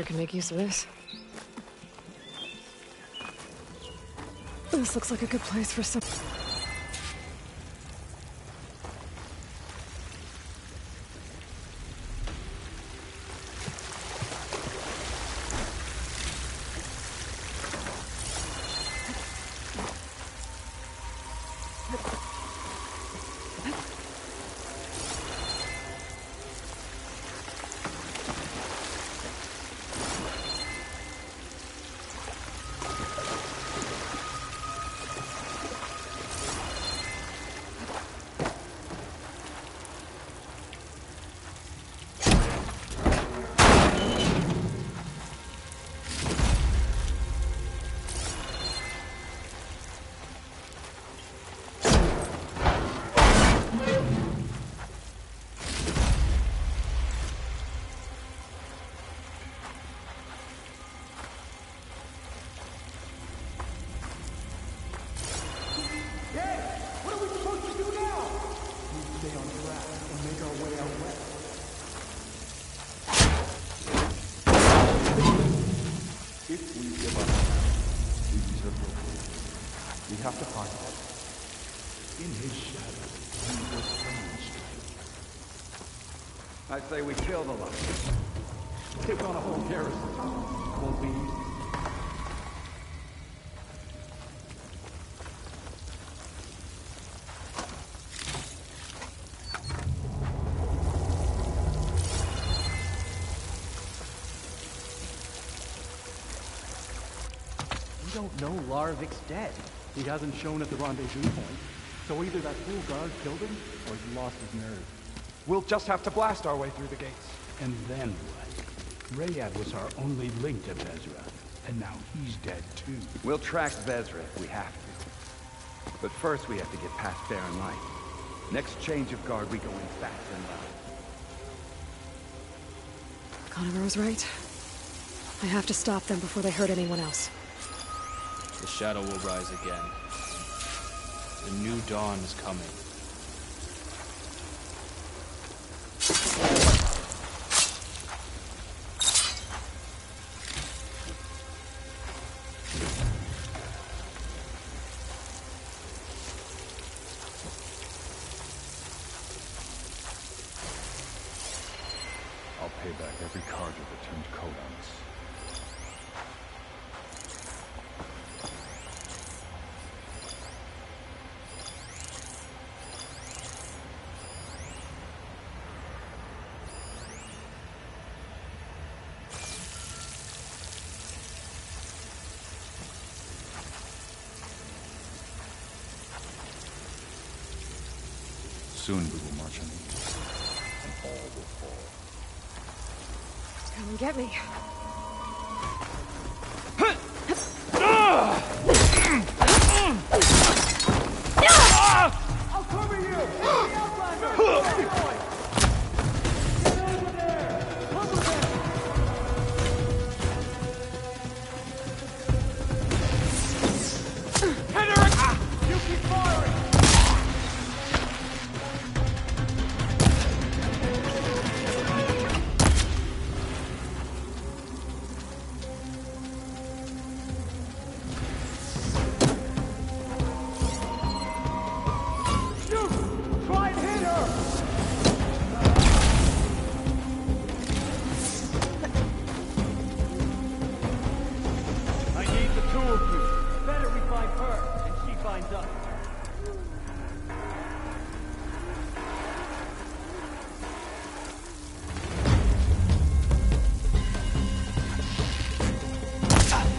can make use of this. This looks like a good place for some... We have to find him. In his shadow, he was demonstrated. I say we kill the lot. Take on a whole garrison. Won't be easy. We don't know Larvik's dead. He hasn't shown at the rendezvous point, so either that fool guard killed him, or he lost his nerve. We'll just have to blast our way through the gates. And then what? Rayad was our only link to Vezra, and now he's dead too. We'll track Vezra if we have to. But first we have to get past Barren Light. Next change of guard, we go in fast and loud. Conover was right. I have to stop them before they hurt anyone else. The shadow will rise again. The new dawn is coming. I'll pay back every Carja that turned coat on us. Soon we will march on the east, and all will fall. Come and get me. I'll cover you! You keep firing!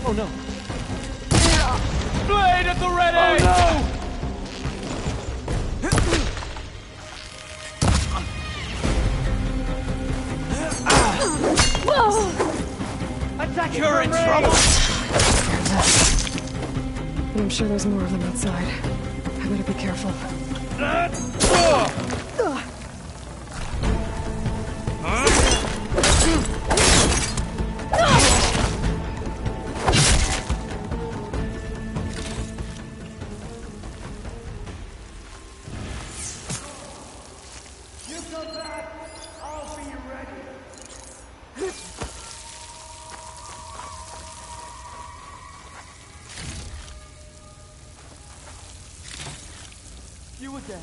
Oh no! Blade at the ready! Oh no! Attack! You're in trouble! But I'm sure there's more of them outside. I better be careful. You come back, I'll be ready. You again.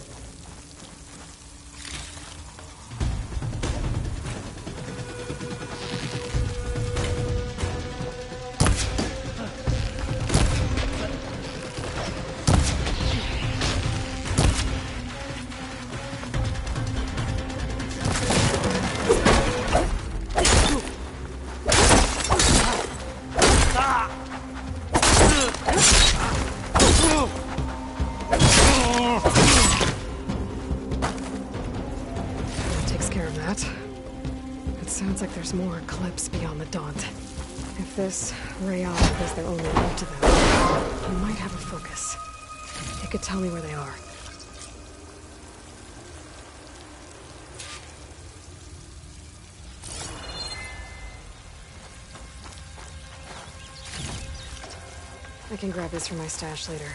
There's more Eclipse beyond the Daunt. If this Rayad is their only route to them, he might have a focus. He could tell me where they are. I can grab this from my stash later.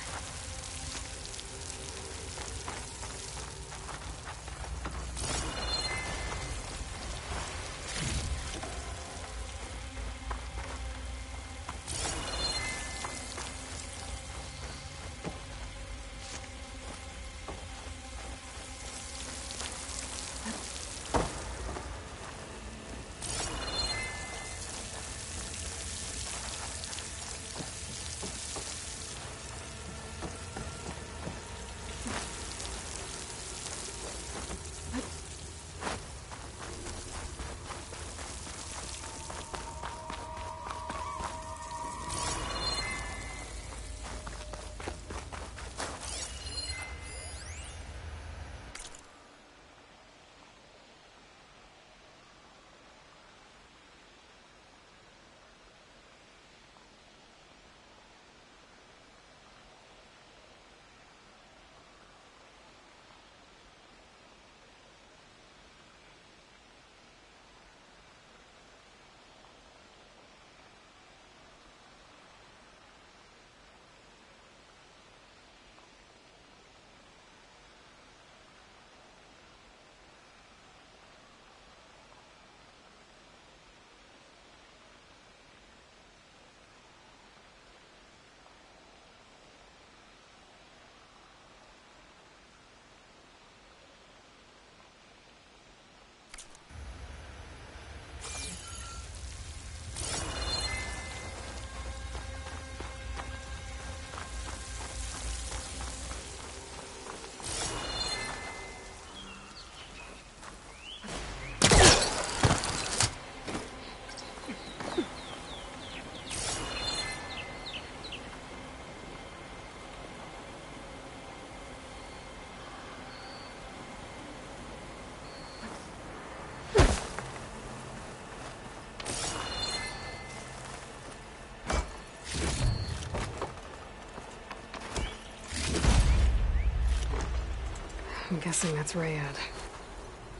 I'm guessing that's Rayad.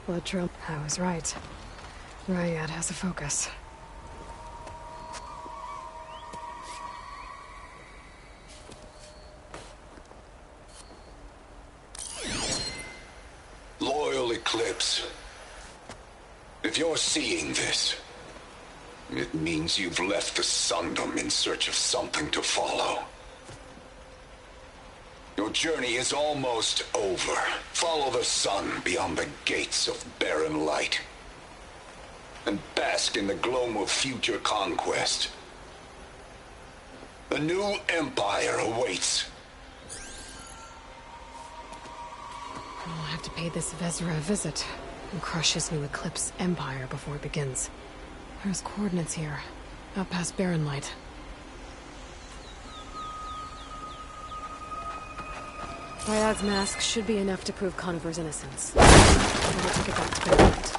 Blood trail. I was right. Rayad has a focus. Loyal Eclipse. If you're seeing this, it means you've left the Sundom in search of something to follow. Your journey is almost over. Follow the sun beyond the gates of barren light, and bask in the gloam of future conquest. A new empire awaits. I'll have to pay this Vezra a visit and crush his new Eclipse empire before it begins. There's coordinates here, out past barren light. Rayad's mask should be enough to prove Conover's innocence. I'll take it back to barren light.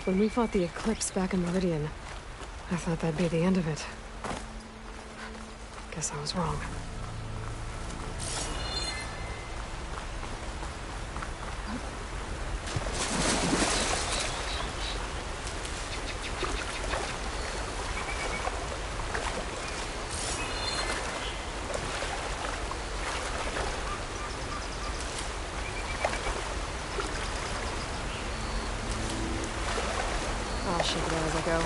When we fought the Eclipse back in Meridian, I thought that'd be the end of it. Guess I was wrong. I'll shake it out as I go.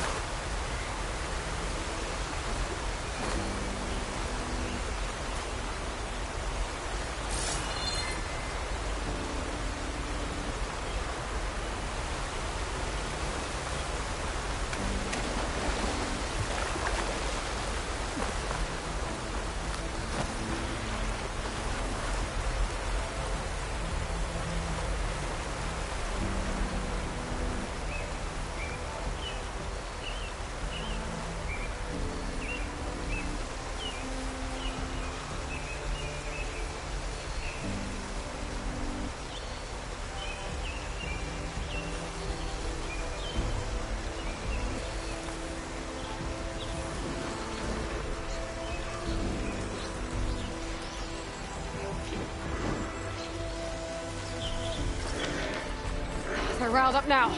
They're riled up now.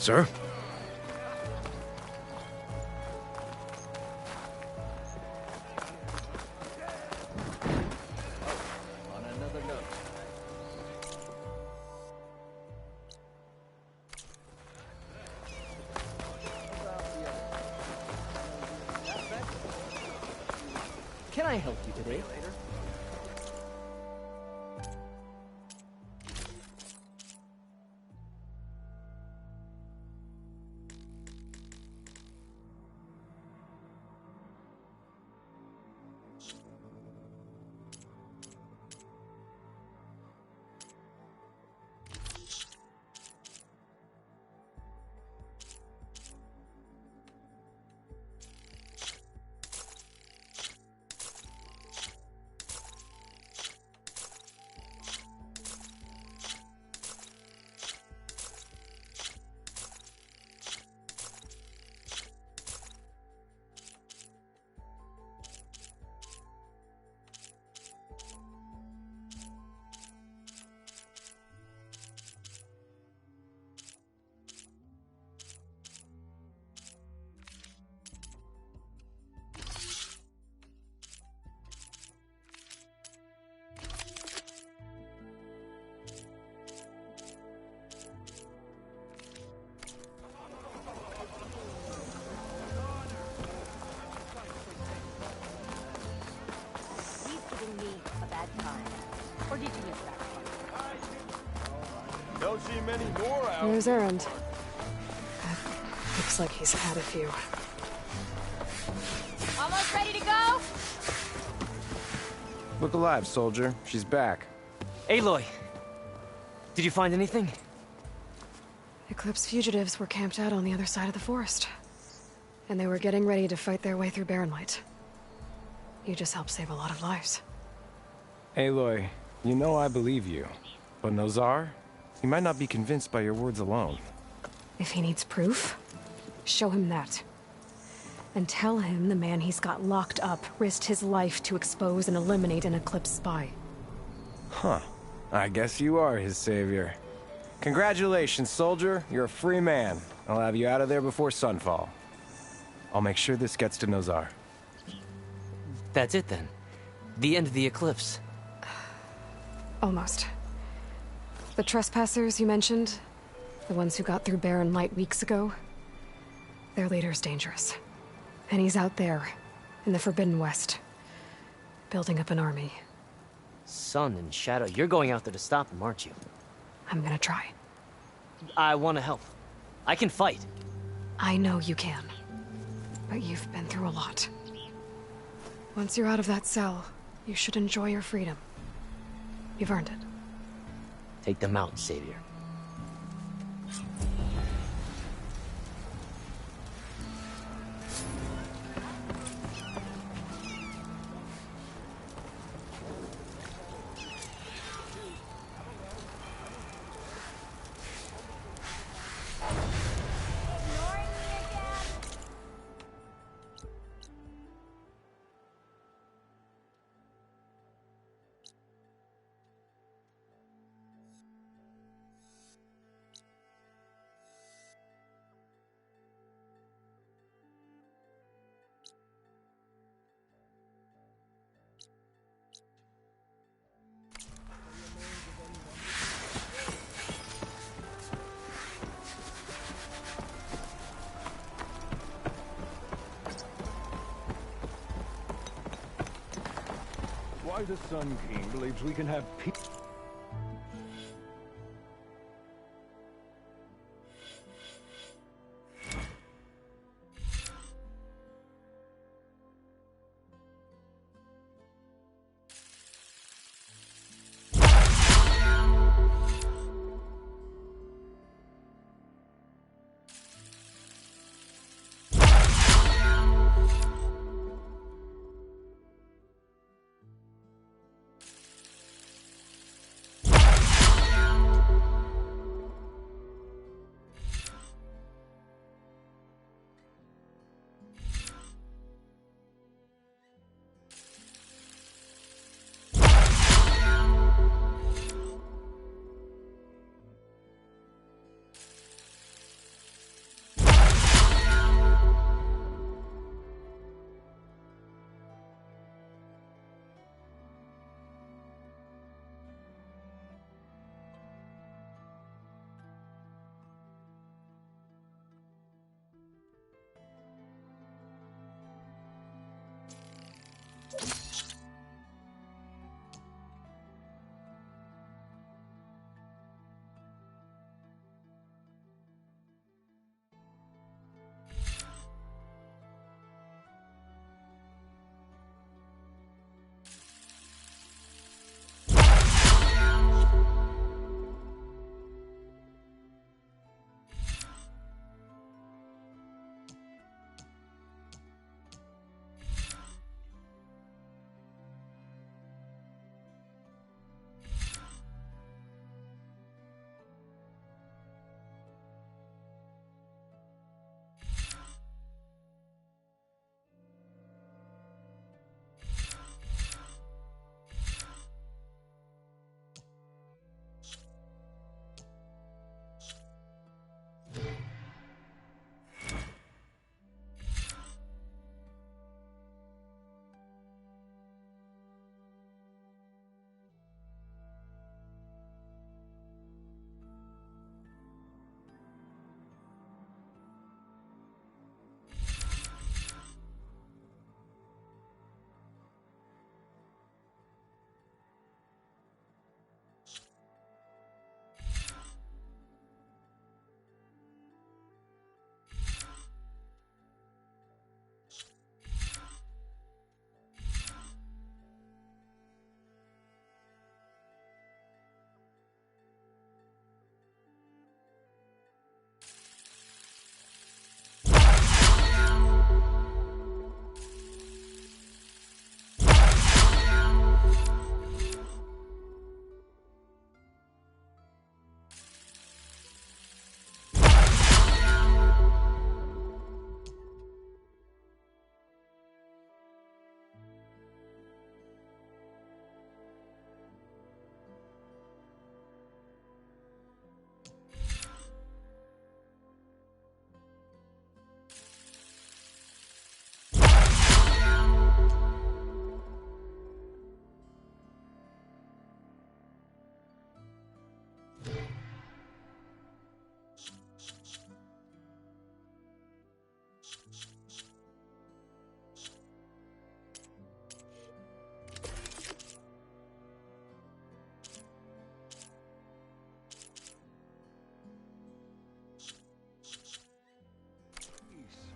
Sir? On another note. Can I help you today? He's giving me a bad time. Or did you miss that one? Don't see many more out. Here's Errand. Looks like he's had a few. Almost ready to go? Look alive, soldier. She's back. Aloy! Did you find anything? Eclipse fugitives were camped out on the other side of the forest. And they were getting ready to fight their way through Barren Light. You just helped save a lot of lives. Aloy, you know I believe you. But Nozar? He might not be convinced by your words alone. If he needs proof, show him that. And tell him the man he's got locked up risked his life to expose and eliminate an Eclipse spy. Huh. I guess you are his savior. Congratulations, soldier. You're a free man. I'll have you out of there before sunfall. I'll make sure this gets to Nozar. That's it then. The end of the Eclipse. Almost. The trespassers you mentioned, the ones who got through Barren Light weeks ago, their leader's dangerous. And he's out there, in the Forbidden West, building up an army. Sun and Shadow, you're going out there to stop him, aren't you? I'm gonna try. I want to help. I can fight. I know you can. But you've been through a lot. Once you're out of that cell, you should enjoy your freedom. You've earned it. Take them out, Savior. Why the Sun King believes we can have peace.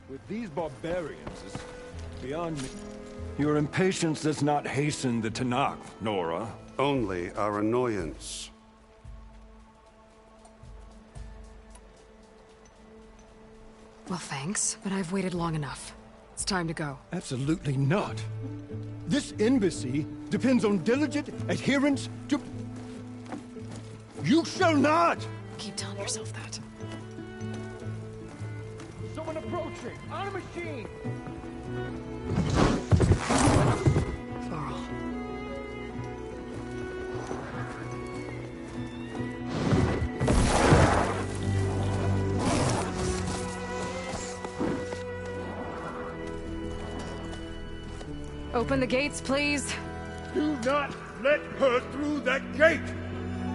With these barbarians is beyond me. Your impatience does not hasten the Tanakh, Nora. Only our annoyance. Well, thanks, but I've waited long enough. It's time to go. Absolutely not. This embassy depends on diligent adherence to... You shall not! Keep telling yourself that. Someone approaching! On a machine! Varl. Open the gates, please. Do not let her through that gate!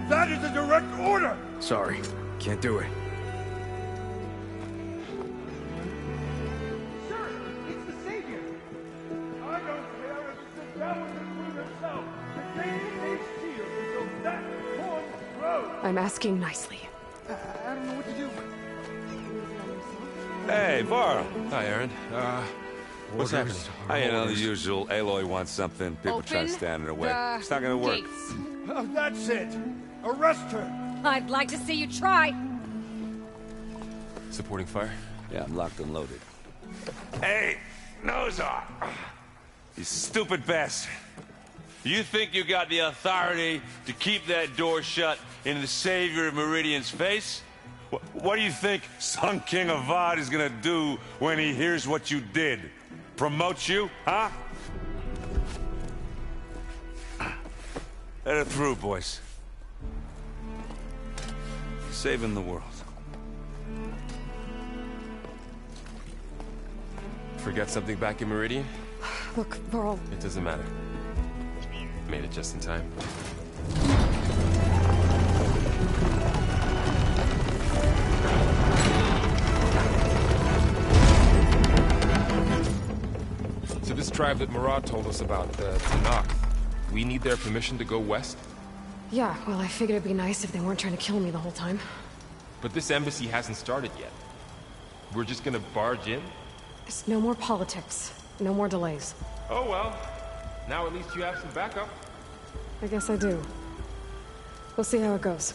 That is a direct order! Sorry, can't do it. Sir, it's the Savior! I don't care if you sit down with the queen herself. The gate is a shield until that horn grows! I'm asking nicely. I don't know what to do. Hey, Varl. Hi, Aaron. What's happening? You know, the usual. Aloy wants something. People try to stand in her way. It's not gonna work. That's it! Arrest her! I'd like to see you try. Supporting fire? Yeah, I'm locked and loaded. Hey, Nozar! You stupid bastard. You think you got the authority to keep that door shut in the Savior of Meridian's face? What do you think Sun King Avad is gonna do when he hears what you did? Promote you, huh? Let her through, boys. Saving the world. Forget something back in Meridian? Look, Varl. It doesn't matter. Made it just in time. So this tribe that Murad told us about, the Tanakh. We need their permission to go west? Yeah, well, I figured it'd be nice if they weren't trying to kill me the whole time. But this embassy hasn't started yet. We're just gonna barge in? It's no more politics. No more delays. Oh well. Now at least you have some backup. I guess I do. We'll see how it goes.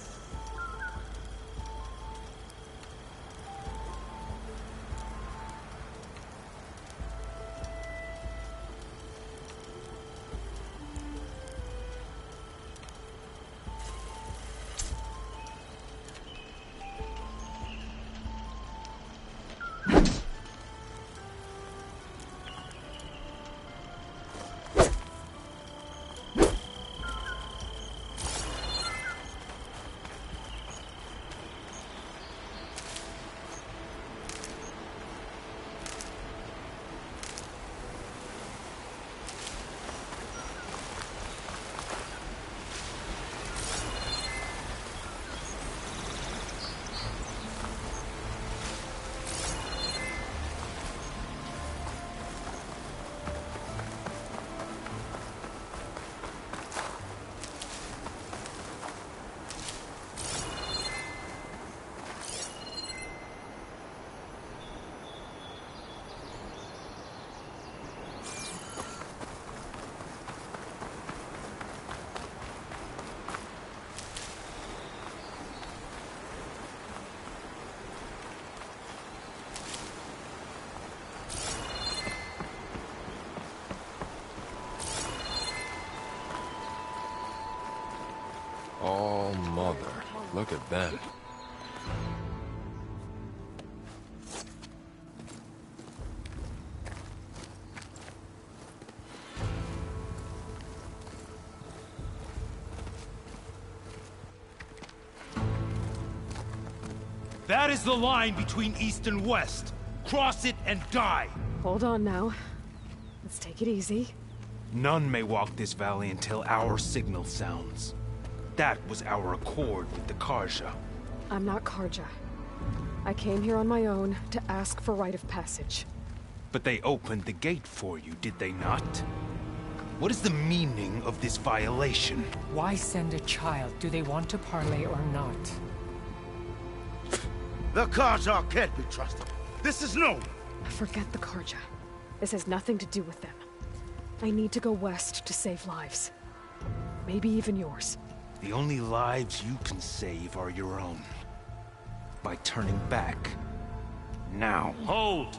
Oh, mother. Look at them. That is the line between East and West. Cross it and die. Hold on now. Let's take it easy. None may walk this valley until our signal sounds. That was our accord with the Karja. I'm not Karja. I came here on my own to ask for rite of passage. But they opened the gate for you, did they not? What is the meaning of this violation? Why send a child? Do they want to parley or not? The Karja can't be trusted. This is known. Forget the Karja. This has nothing to do with them. I need to go west to save lives. Maybe even yours. The only lives you can save are your own. By turning back. Now. Hold!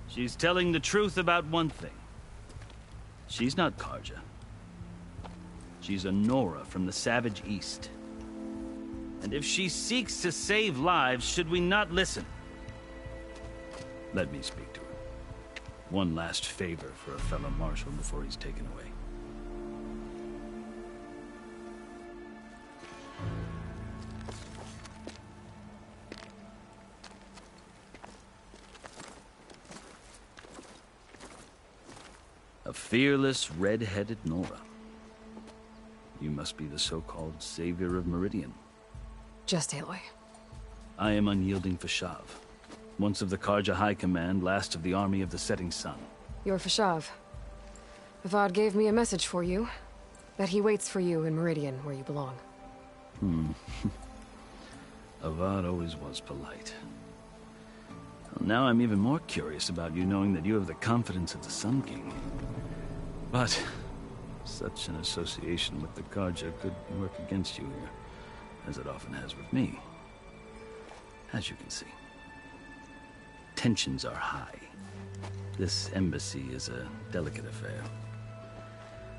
She's telling the truth about one thing. She's not Karja. She's a Nora from the Savage East. And if she seeks to save lives, should we not listen? Let me speak to her. One last favor for a fellow marshal before he's taken away. A fearless, red-headed Nora. You must be the so-called savior of Meridian. Just Aloy. I am unyielding Fashav. Once of the Karja High Command, last of the army of the Setting Sun. You're Fashav. Avad gave me a message for you. That he waits for you in Meridian, where you belong. Avad always was polite. Well, now I'm even more curious about you knowing that you have the confidence of the Sun King. But such an association with the Karja could work against you here, as it often has with me. As you can see. Tensions are high. This embassy is a delicate affair.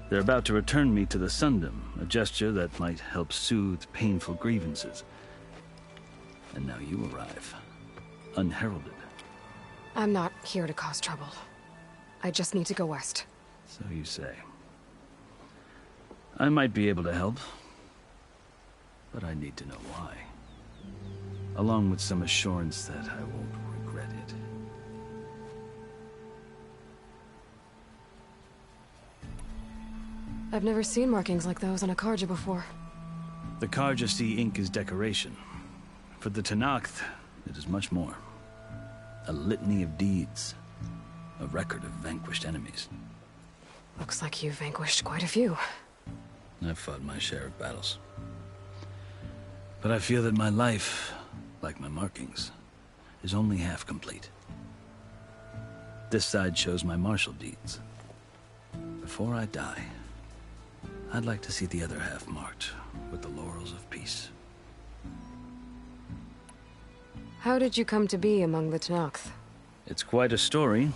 They're about to return me to the Sundom, a gesture that might help soothe painful grievances. And now you arrive, unheralded. I'm not here to cause trouble. I just need to go west. So you say. I might be able to help, but I need to know why. Along with some assurance that I won't regret it. I've never seen markings like those on a Karja before. The Karja see ink as decoration. For the Tanakh, it is much more. A litany of deeds. A record of vanquished enemies. Looks like you've vanquished quite a few. I've fought my share of battles. But I feel that my life, like my markings, is only half complete. This side shows my martial deeds. Before I die, I'd like to see the other half marked with the laurels of peace. How did you come to be among the Tenakth? It's quite a story,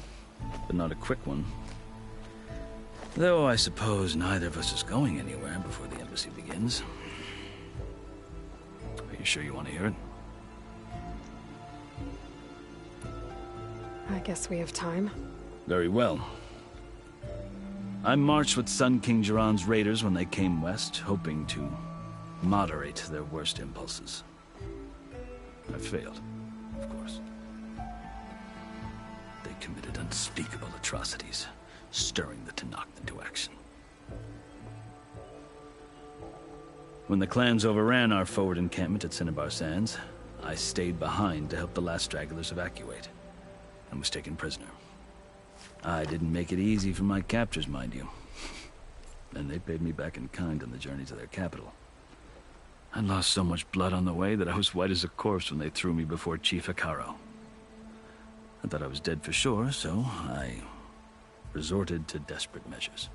but not a quick one. Though I suppose neither of us is going anywhere before the embassy begins. Are you sure you want to hear it? I guess we have time. Very well. I marched with Sun King Jiran's raiders when they came west, hoping to moderate their worst impulses. I failed, of course. They committed unspeakable atrocities, stirring the Tenakth into action. When the clans overran our forward encampment at Cinnabar Sands, I stayed behind to help the last stragglers evacuate, and was taken prisoner. I didn't make it easy for my captors, mind you. And they paid me back in kind on the journey to their capital. I lost so much blood on the way that I was white as a corpse when they threw me before Chief Hekarro. I thought I was dead for sure, so I resorted to desperate measures.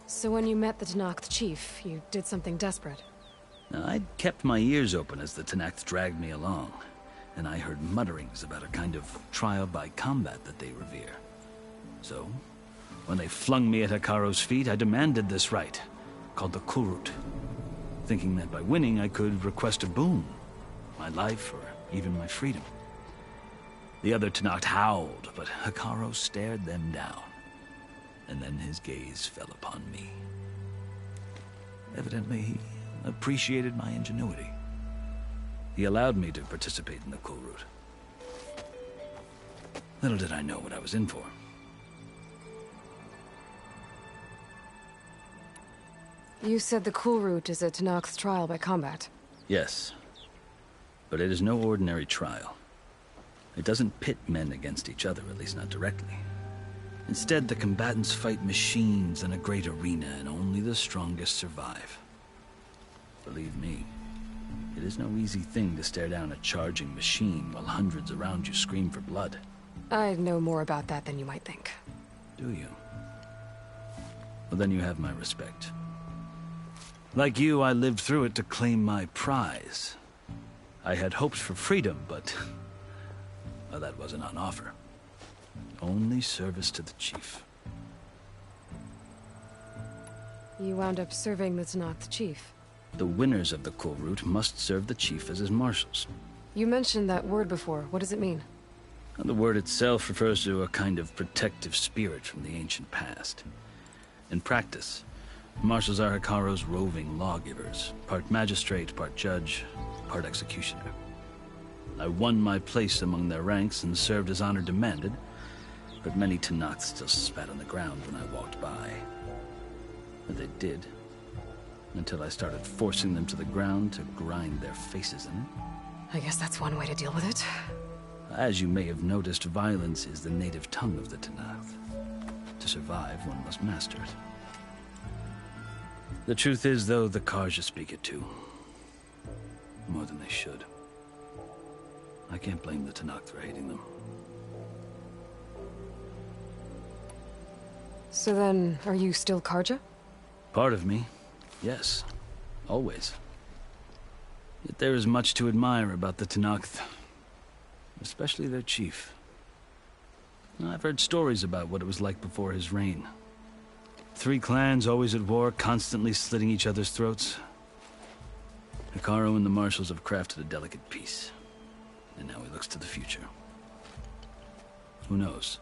So when you met the Tenakth chief, you did something desperate? I'd kept my ears open as the Tenakth dragged me along, and I heard mutterings about a kind of trial by combat that they revere. So, when they flung me at Hekarro's feet, I demanded this right, called the Kulrut, thinking that by winning I could request a boon, my life or even my freedom. The other Tenakth howled, but Hekarro stared them down, and then his gaze fell upon me. Evidently, he appreciated my ingenuity. He allowed me to participate in the Kulrut. Little did I know what I was in for. You said the Kulrut is a Tenakth's trial by combat. Yes, but it is no ordinary trial. It doesn't pit men against each other, at least not directly. Instead, the combatants fight machines in a great arena, and only the strongest survive. Believe me, it is no easy thing to stare down a charging machine while hundreds around you scream for blood. I know more about that than you might think. Do you? Well, then you have my respect. Like you, I lived through it to claim my prize. I had hoped for freedom, but well, that wasn't on offer. Only service to the chief. You wound up serving the Tenakth chief. The winners of the Kulrut must serve the chief as his marshals. You mentioned that word before. What does it mean? The word itself refers to a kind of protective spirit from the ancient past. In practice, marshals are Hekarro's roving lawgivers, part magistrate, part judge, part executioner. I won my place among their ranks and served as honor demanded, but many Tenakth still spat on the ground when I walked by. But they did, until I started forcing them to the ground to grind their faces in it. I guess that's one way to deal with it. As you may have noticed, violence is the native tongue of the Tenakth. To survive, one must master it. The truth is, though, the Karja speak it too. More than they should. I can't blame the Tenakth for hating them. So then, are you still Karja? Part of me, yes. Always. Yet there is much to admire about the Tenakth. Especially their chief. I've heard stories about what it was like before his reign. 3 clans always at war, constantly slitting each other's throats. Hekarro and the marshals have crafted a delicate peace. And now he looks to the future. Who knows?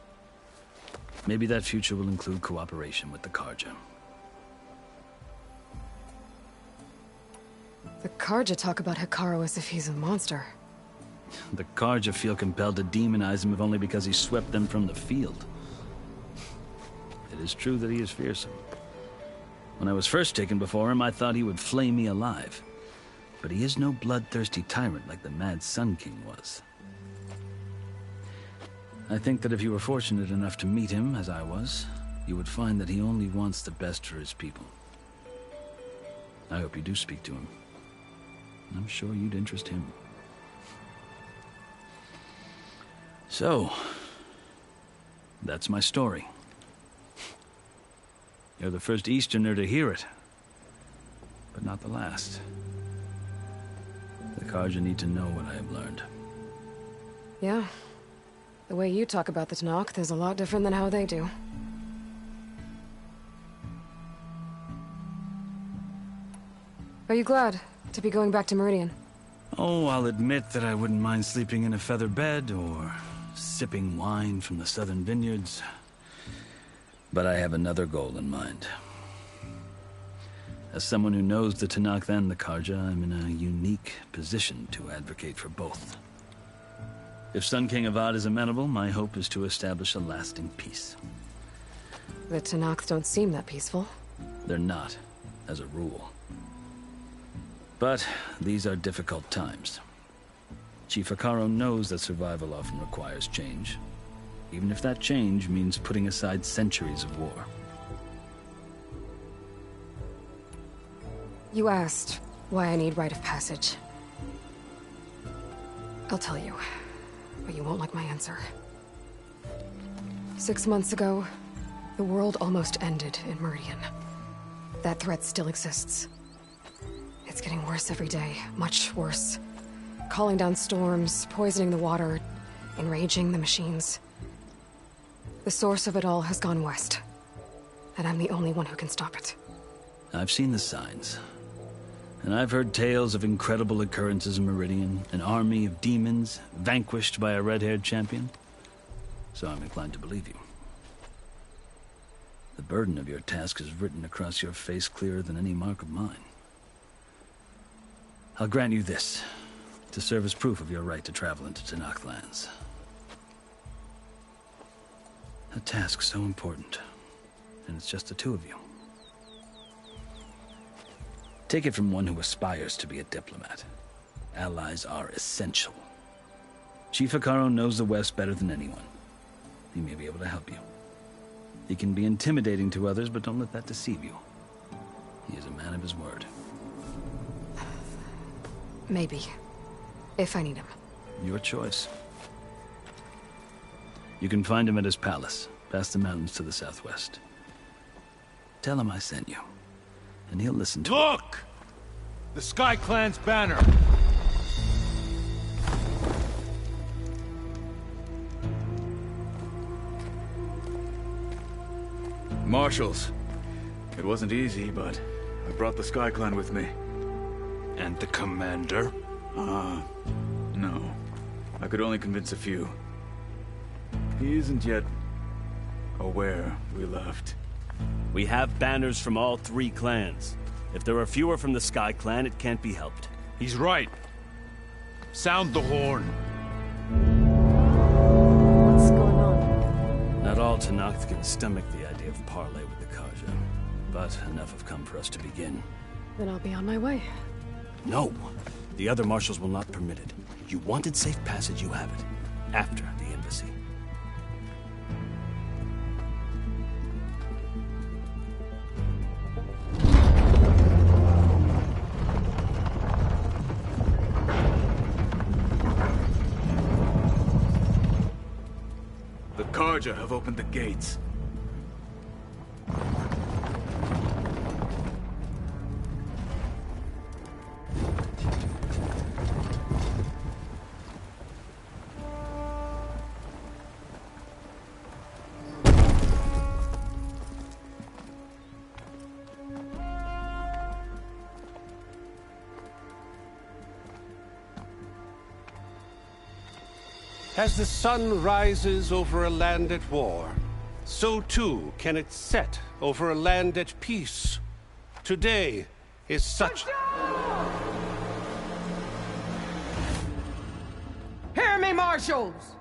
Maybe that future will include cooperation with the Karja. The Karja talk about Hekarro as if he's a monster. The Karja feel compelled to demonize him if only because he swept them from the field. It is true that he is fearsome. When I was first taken before him, I thought he would flay me alive. but he is no bloodthirsty tyrant like the Mad Sun King was. I think that if you were fortunate enough to meet him, as I was, you would find that he only wants the best for his people. I hope you do speak to him. I'm sure you'd interest him. So, that's my story. You're the first Easterner to hear it, but not the last. The Karja need to know what I have learned. Yeah. The way you talk about the Tanakh is a lot different than how they do. Are you glad to be going back to Meridian? Oh, I'll admit that I wouldn't mind sleeping in a feather bed or sipping wine from the southern vineyards. But I have another goal in mind. As someone who knows the Tanakh and the Karja, I'm in a unique position to advocate for both. If Sun King Avad is amenable, my hope is to establish a lasting peace. The Tanakh don't seem that peaceful. They're not, as a rule. But these are difficult times. Chief Akaro knows that survival often requires change, even if that change means putting aside centuries of war. You asked why I need rite of passage. I'll tell you, but you won't like my answer. 6 months ago, the world almost ended in Meridian. That threat still exists. It's getting worse every day, much worse. Calling down storms, poisoning the water, enraging the machines. The source of it all has gone west, and I'm the only one who can stop it. I've seen the signs. And I've heard tales of incredible occurrences in Meridian, an army of demons vanquished by a red-haired champion. So I'm inclined to believe you. The burden of your task is written across your face clearer than any mark of mine. I'll grant you this, to serve as proof of your right to travel into Tanakh lands. A task so important, and it's just the two of you. Take it from one who aspires to be a diplomat. Allies are essential. Chief Akaro knows the West better than anyone. He may be able to help you. He can be intimidating to others, but don't let that deceive you. He is a man of his word. Maybe. If I need him. Your choice. You can find him at his palace, past the mountains to the southwest. Tell him I sent you, and he'll listen to Look! The Sky Clan's banner! Marshals. It wasn't easy, but I brought the Sky Clan with me. And the commander? No. I could only convince a few. He isn't yet aware we left. We have banners from all 3 clans. If there are fewer from the Sky Clan, it can't be helped. He's right. Sound the horn. What's going on? Not all Tanakh can stomach the idea of parley with the Karja, but enough have come for us to begin. Then I'll be on my way. No! The other marshals will not permit it. You wanted safe passage, you have it. After the embassy. The Karja have opened the gates. As the sun rises over a land at war, so too can it set over a land at peace. Today is such... Hear me, marshals!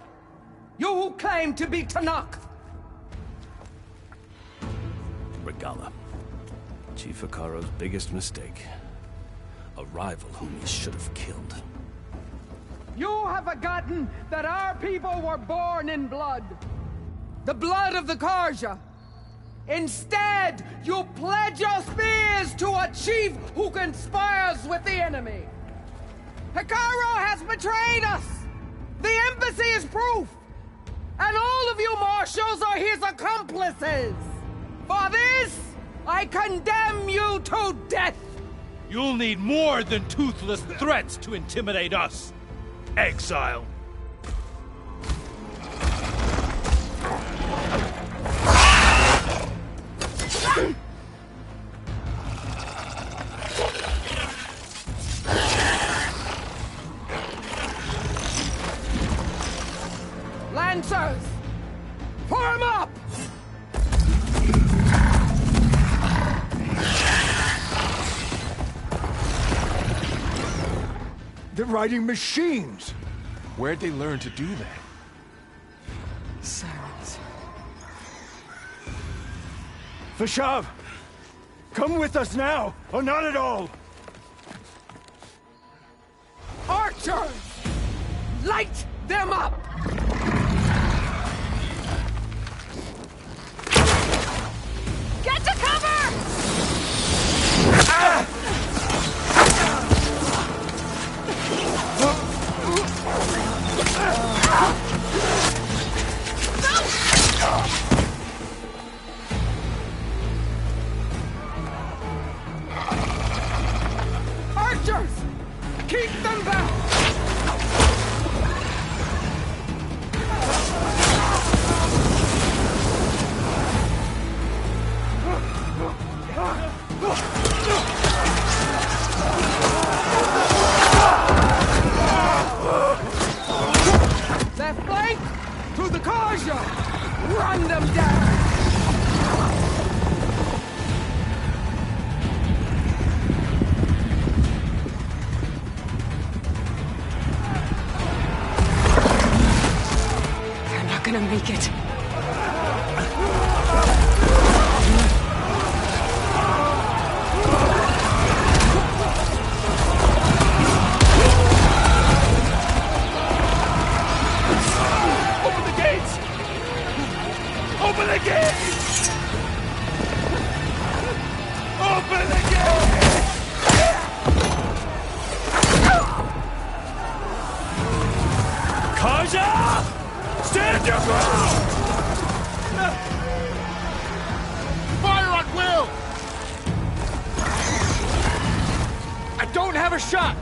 You who claim to be Tanakh! Regala. Chief Akaro's biggest mistake. a rival whom he should have killed. You have forgotten that our people were born in blood. The blood of the Karja. Instead, you pledge your spears to a chief who conspires with the enemy. Hikaru has betrayed us! The embassy is proof! And all of you marshals are his accomplices! For this, I condemn you to death! You'll need more than toothless threats to intimidate us. Exile. Lancers! Form up! They're riding machines! Where'd they learn to do that? Silence. Vashav! Come with us now, or not at all! Archers! Light them up! Get to cover! Ah! Archers! Keep them back! Left flank! To the Karja! Run them down! They're not gonna make it. Open the gates! Open the gates! Open the gates! Karja! Stand your ground! Fire at will! I don't have a shot!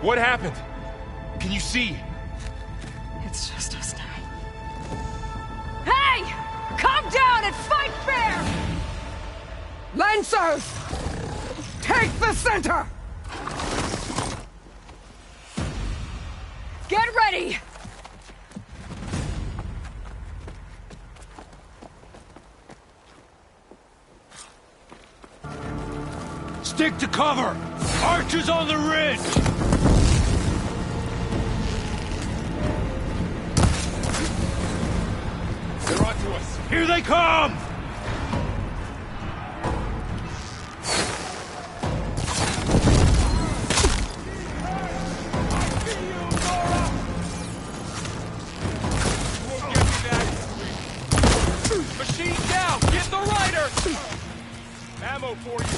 What happened? Can you see? It's just us now. Hey! Calm down and fight fair! Lancers! Take the center! Get ready! Stick to cover! Archers on the ridge! They're onto us. Here they come! Machine down! Get the rider! Ammo for you.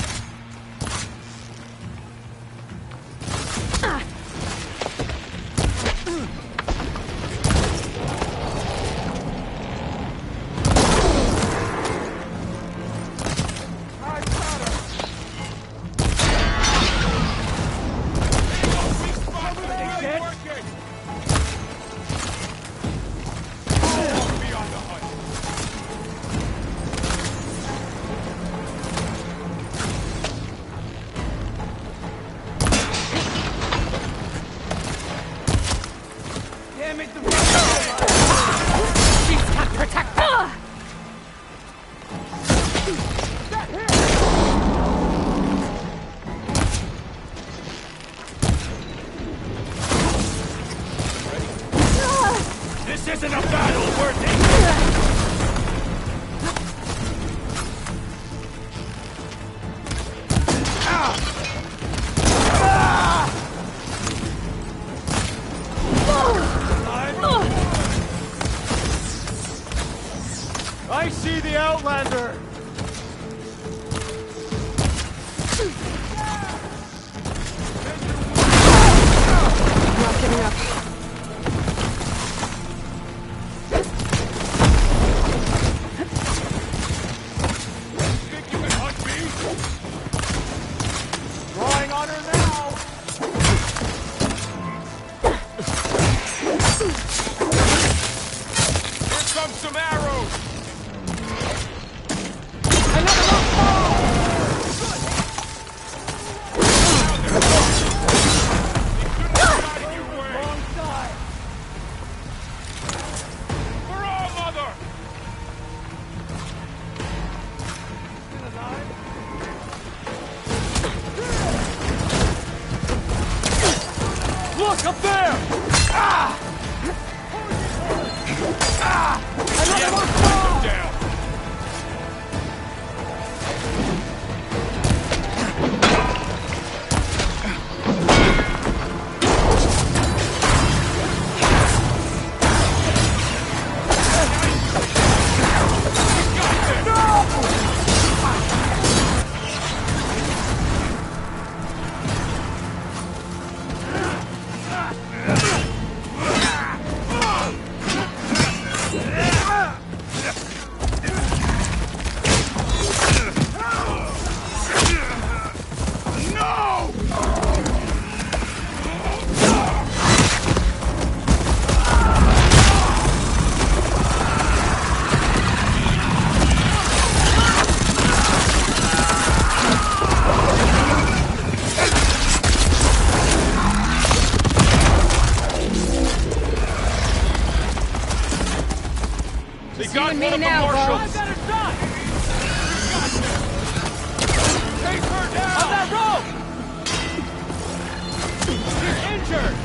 I see the Outlander! Not giving up. Think you can hunt me? Drawing on her now! Here come some arrows! Look up there! Ah! Ah! Another one! Down! They You got and one me of the now, marshals! Bo. I've got a shot! Take her down! On that rope! She's injured!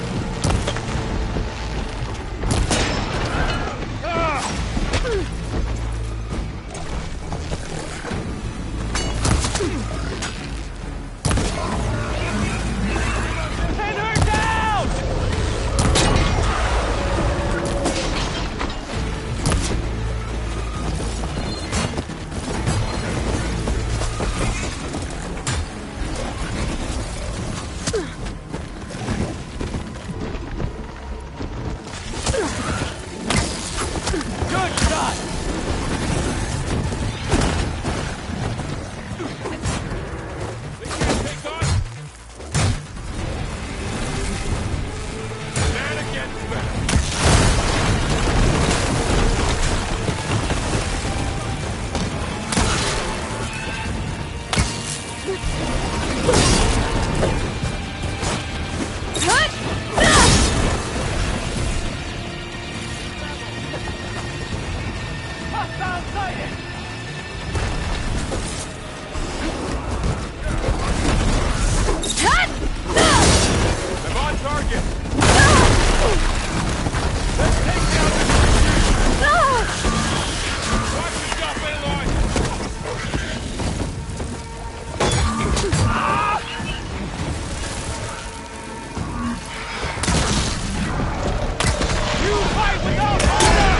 Pin her down! Good shot! Hostile sighted! I'm on target! Let's take down this Watch yourself, Aloy! You fight without honor!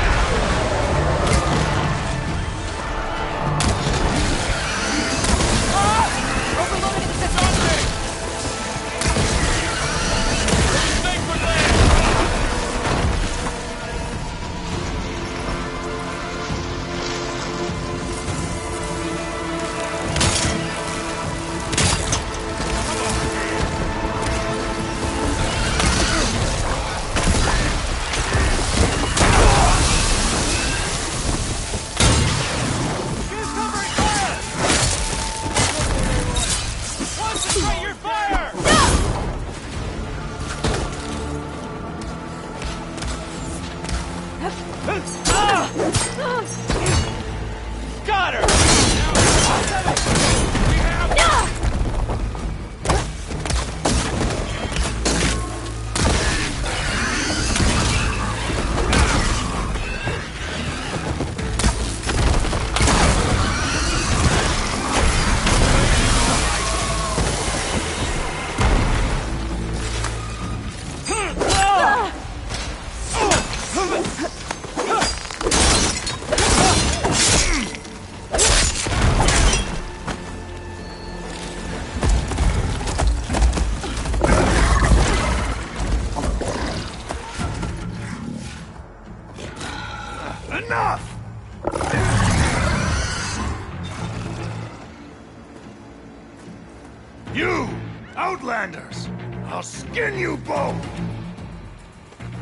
You! Outlanders! I'll skin you both!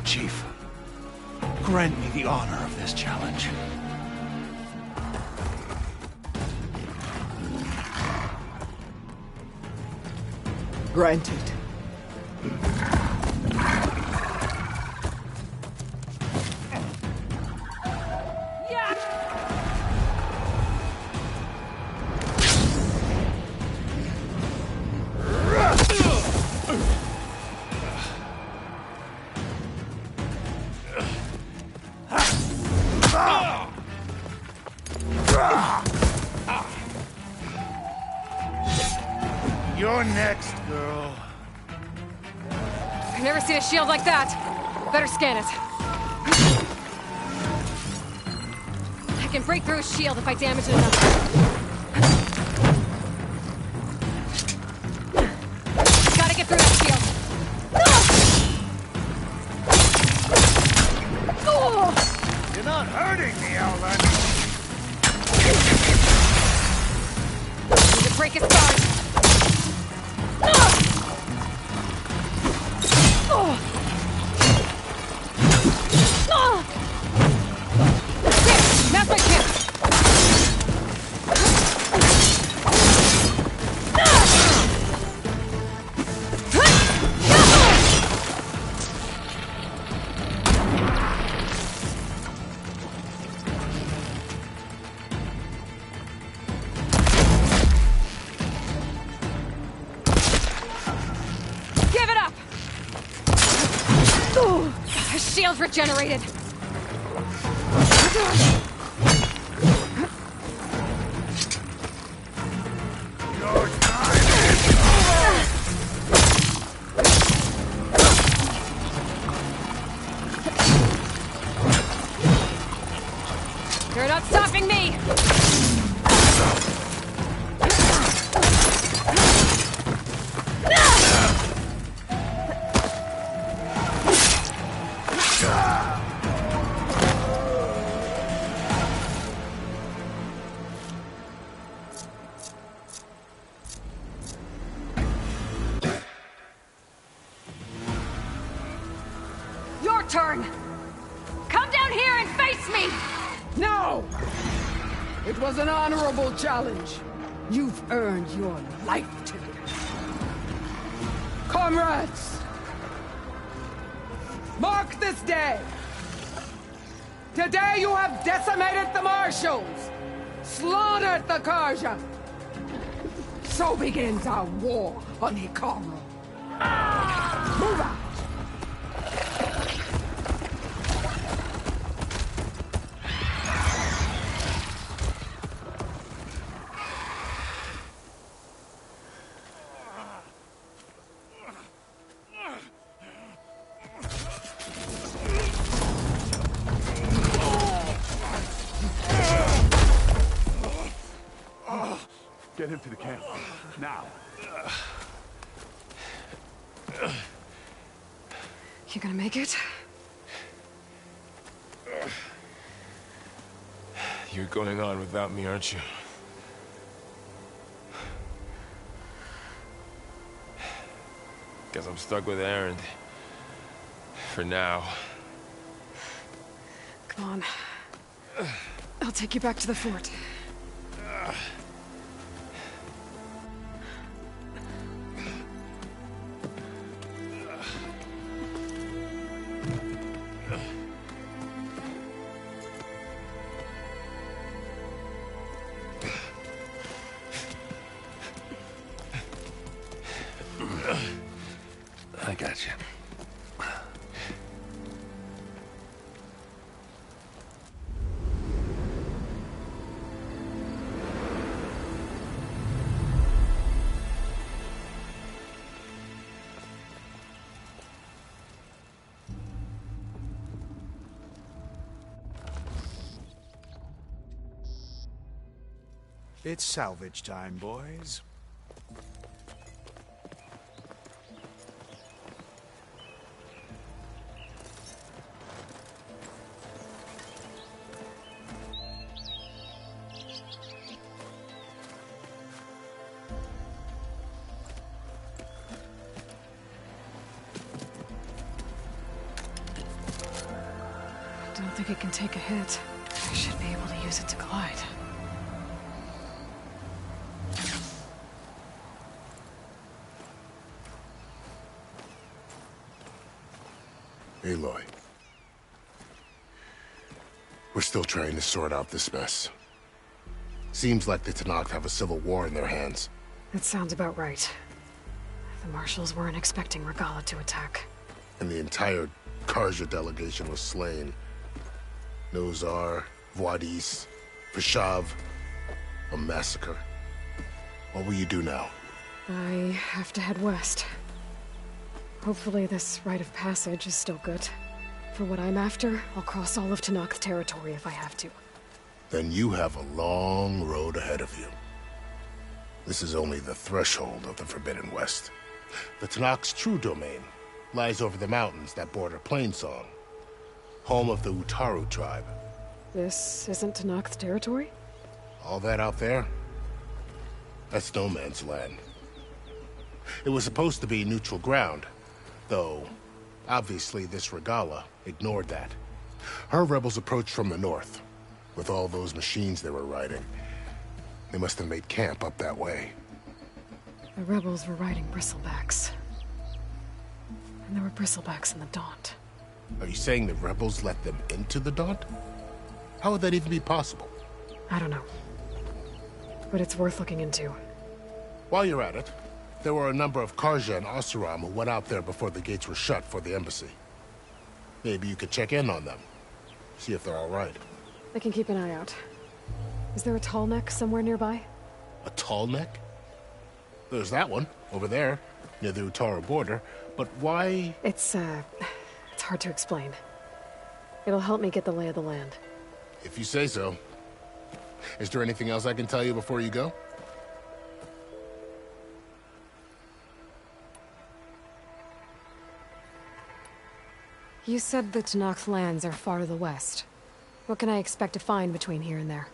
Chief, grant me the honor of this challenge. Granted. You're next, girl. I've never seen a shield like that. Better scan it. I can break through a shield if I damage it enough. Gotta get through that shield. You're not hurting me, Outlander. Need to break its guard. Now's my chance! Give it up! The shield's regenerated! You're not stopping me! Your turn! Come down here and face me! No! It was an honorable challenge. You've earned your life ticket. Comrades! Mark this day! Today you have decimated the Marshals! Slaughtered the Karja! So begins our war on Hikaru. Move out! Get him to the camp. Now. You gonna make it? You're going on without me, aren't you? Guess I'm stuck with Erend. For now. Come on. I'll take you back to the fort. I got you. It's salvage time, boys. like it can take a hit. I should be able to use it to glide. Aloy. We're still trying to sort out this mess. Seems like the Tenakth have a civil war in their hands. That sounds about right. The Marshals weren't expecting Regala to attack. And the entire Karja delegation was slain. Nozar, Voidis, Vashav. A massacre. What will you do now? I have to head west. Hopefully this rite of passage is still good. For what I'm after, I'll cross all of Tenakth territory if I have to. Then you have a long road ahead of you. This is only the threshold of the Forbidden West. The Tenakth's true domain lies over the mountains that border Plainsong, home of the Utaru tribe. This isn't Tenakth territory? All that out there? That's no man's land. It was supposed to be neutral ground, though obviously this Regala ignored that. Her rebels approached from the north, with all those machines they were riding. They must have made camp up that way. The rebels were riding bristlebacks. And there were bristlebacks in the Daunt. Are you saying the rebels let them into the Daunt? How would that even be possible? I don't know. But it's worth looking into. While you're at it, there were a number of Karja and Oseram who went out there before the gates were shut for the embassy. Maybe you could check in on them. See if they're all right. I can keep an eye out. Is there a tall neck somewhere nearby? A tall neck? There's that one, over there, near the Utaru border. But why? It's hard to explain. It'll help me get the lay of the land. If you say so. Is there anything else I can tell you before you go? You said the Tenakth lands are far to the west. What can I expect to find between here and there?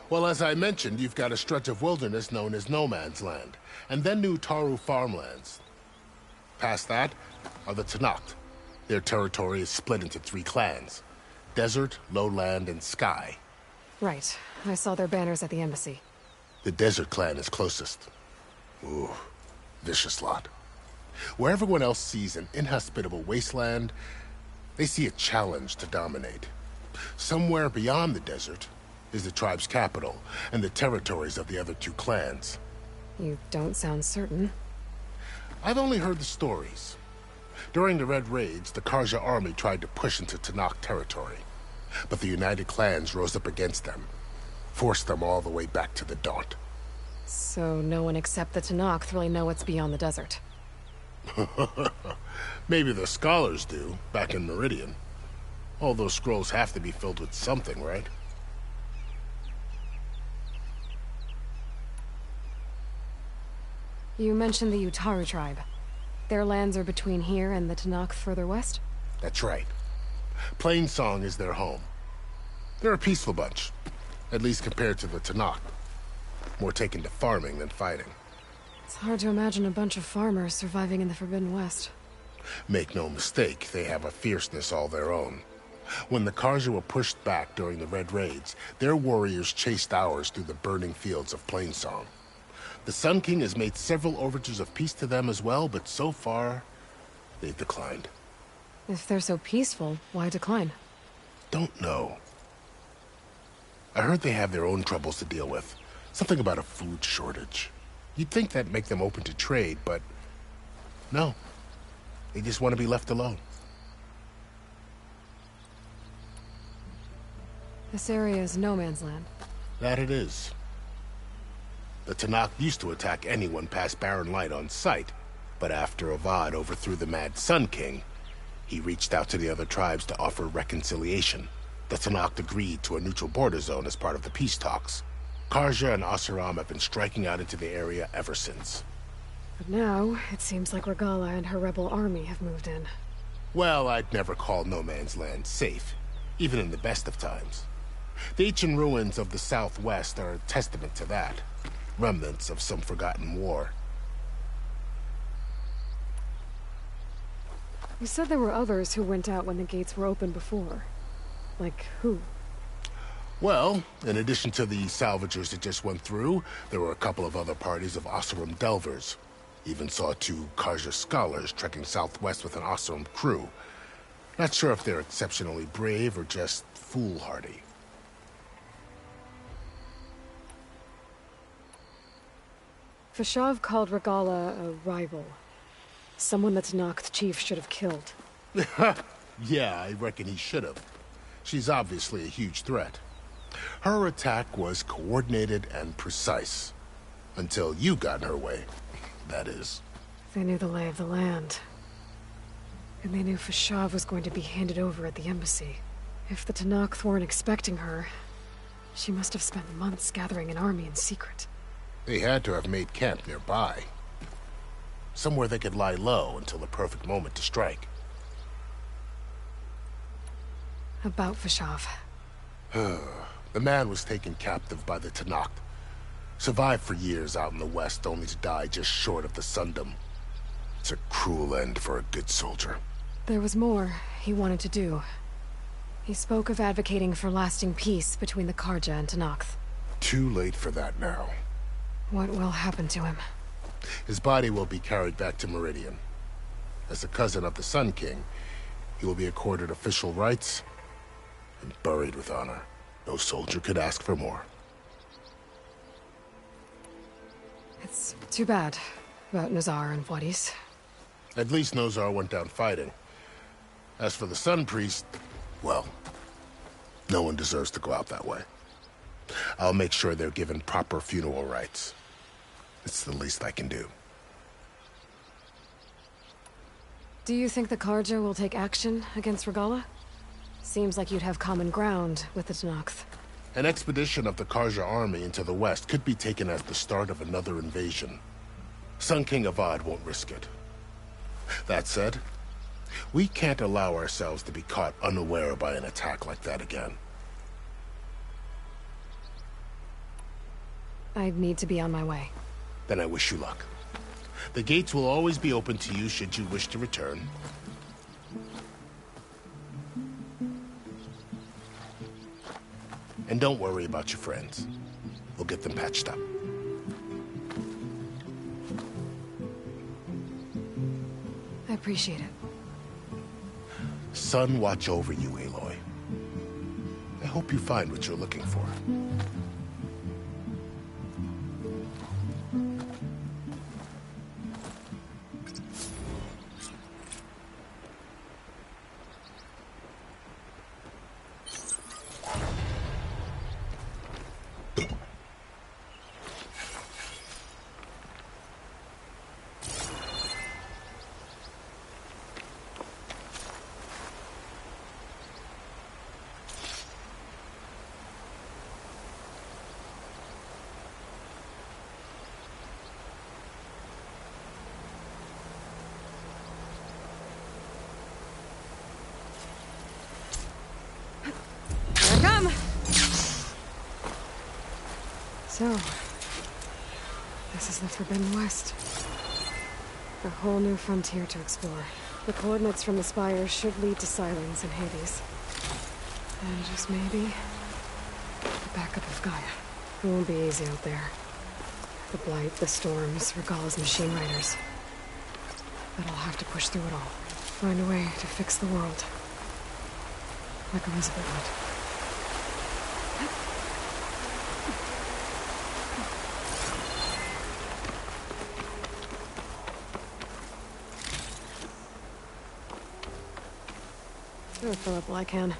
Well, as I mentioned, you've got a stretch of wilderness known as No Man's Land, and then the Utaru farmlands. Past that are the Tenakth. Their territory is split into 3 clans: Desert, Lowland, and Sky. Right. I saw their banners at the embassy. The Desert clan is closest. Ooh, vicious lot. Where everyone else sees an inhospitable wasteland, they see a challenge to dominate. Somewhere beyond the desert is the tribe's capital and the territories of the other 2 clans. You don't sound certain. I've only heard the stories. During the Red Raids, the Karja army tried to push into Tenakth territory, but the United Clans rose up against them, forced them all the way back to the Daunt. So no one except the Tenakth really know what's beyond the desert. Maybe the scholars do, back in Meridian. All those scrolls have to be filled with something, right? You mentioned the Utaru tribe. Their lands are between here and the Tenakth further west? That's right. Plainsong is their home. They're a peaceful bunch, at least compared to the Tenakth. More taken to farming than fighting. It's hard to imagine a bunch of farmers surviving in the Forbidden West. Make no mistake, they have a fierceness all their own. When the Karja were pushed back during the Red Raids, their warriors chased ours through the burning fields of Plainsong. The Sun King has made several overtures of peace to them as well, but so far, they've declined. If they're so peaceful, why decline? Don't know. I heard they have their own troubles to deal with. Something about a food shortage. You'd think that'd make them open to trade, but no. They just want to be left alone. This area is no man's land. That it is. The Tenakth used to attack anyone past Barren Light on sight, but after Avad overthrew the Mad Sun King, he reached out to the other tribes to offer reconciliation. The Tenakth agreed to a neutral border zone as part of the peace talks. Karja and Oseram have been striking out into the area ever since. But now, it seems like Regala and her rebel army have moved in. Well, I'd never call No Man's Land safe, even in the best of times. The ancient ruins of the Southwest are a testament to that. Remnants of some forgotten war. You said there were others who went out when the gates were open before. Like who? Well, in addition to the salvagers that just went through, there were a couple of other parties of Oseram delvers. Even saw 2 Karja scholars trekking southwest with an Oseram crew. Not sure if they're exceptionally brave or just foolhardy. Fashav called Regala a rival. Someone that Tanakh chief should have killed. Yeah, I reckon he should have. She's obviously a huge threat. Her attack was coordinated and precise. Until you got in her way, that is. They knew the lay of the land. And they knew Fashav was going to be handed over at the embassy. If the Tanakh weren't expecting her, she must have spent months gathering an army in secret. They had to have made camp nearby. Somewhere they could lie low until the perfect moment to strike. About Fashav. The man was taken captive by the Tanakh. Survived for years out in the west, only to die just short of the Sundom. It's a cruel end for a good soldier. There was more he wanted to do. He spoke of advocating for lasting peace between the Karja and Tanakh. Too late for that now. What will happen to him? His body will be carried back to Meridian. As a cousin of the Sun King, he will be accorded official rights and buried with honor. No soldier could ask for more. It's too bad about Nazar and Wadis. At least Nozar went down fighting. As for the Sun Priest, well, no one deserves to go out that way. I'll make sure they're given proper funeral rites. It's the least I can do. Do you think the Karja will take action against Regala? Seems like you'd have common ground with the Tanakh. An expedition of the Karja army into the west could be taken as the start of another invasion. Sun King Avad won't risk it. That said, we can't allow ourselves to be caught unaware by an attack like that again. I need to be on my way. Then I wish you luck. The gates will always be open to you should you wish to return. And don't worry about your friends. We'll get them patched up. I appreciate it. Sun watch over you, Aloy. I hope you find what you're looking for. So, this is the Forbidden West. A whole new frontier to explore. The coordinates from the spires should lead to Silence and Hades. And just maybe, the backup of Gaia. It won't be easy out there. The Blight, the Storms, Regala's machine riders. But I'll have to push through it all. Find a way to fix the world. Like Elizabeth would. I'll fill up while I can.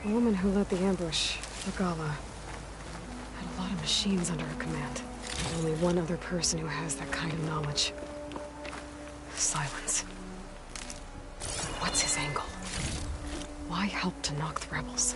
The woman who led the ambush, Regala, had a lot of machines under her command. There's only one other person who has that kind of knowledge. Silence. What's his angle? Why help to knock the rebels?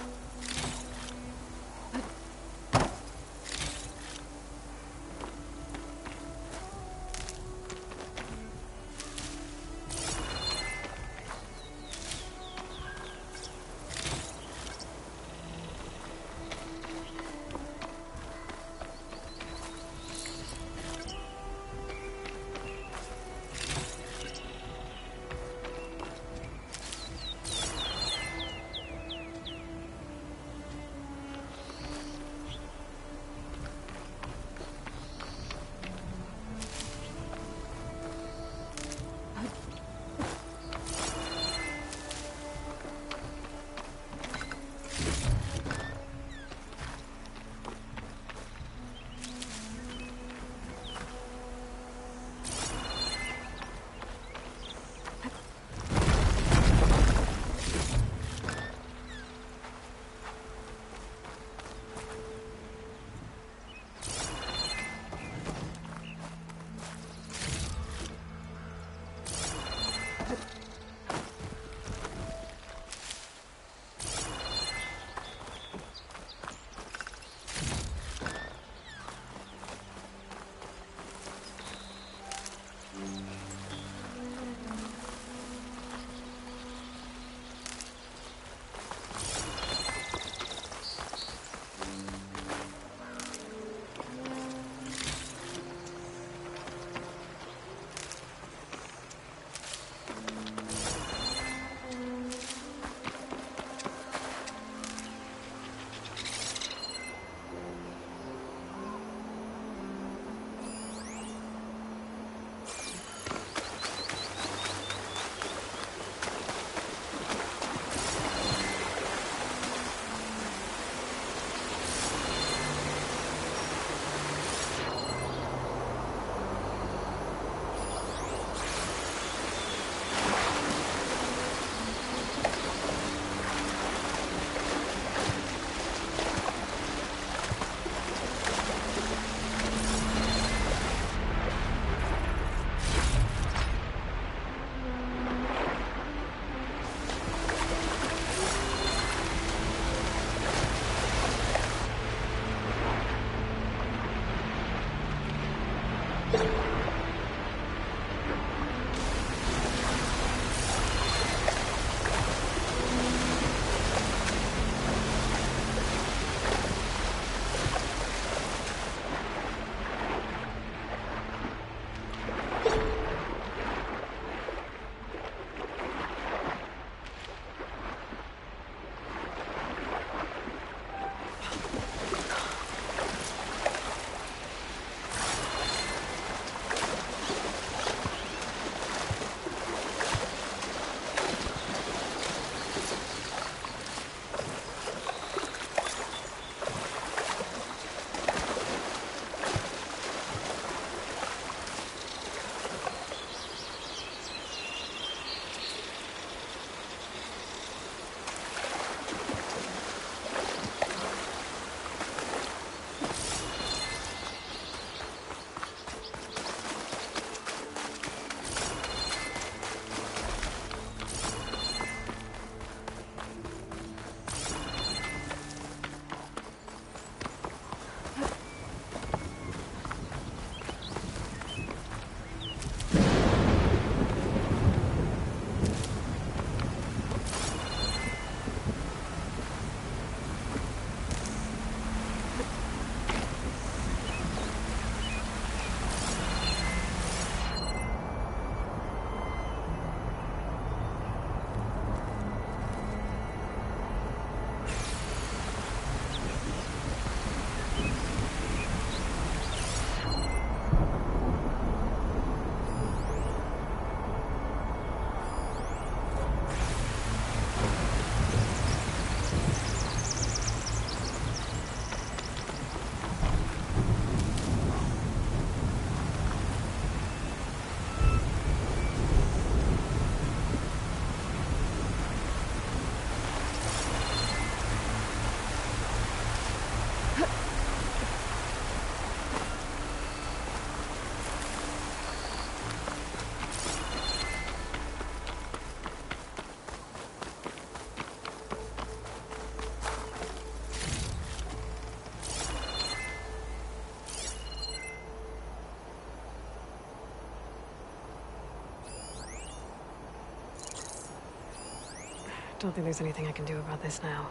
Don't think there's anything I can do about this now.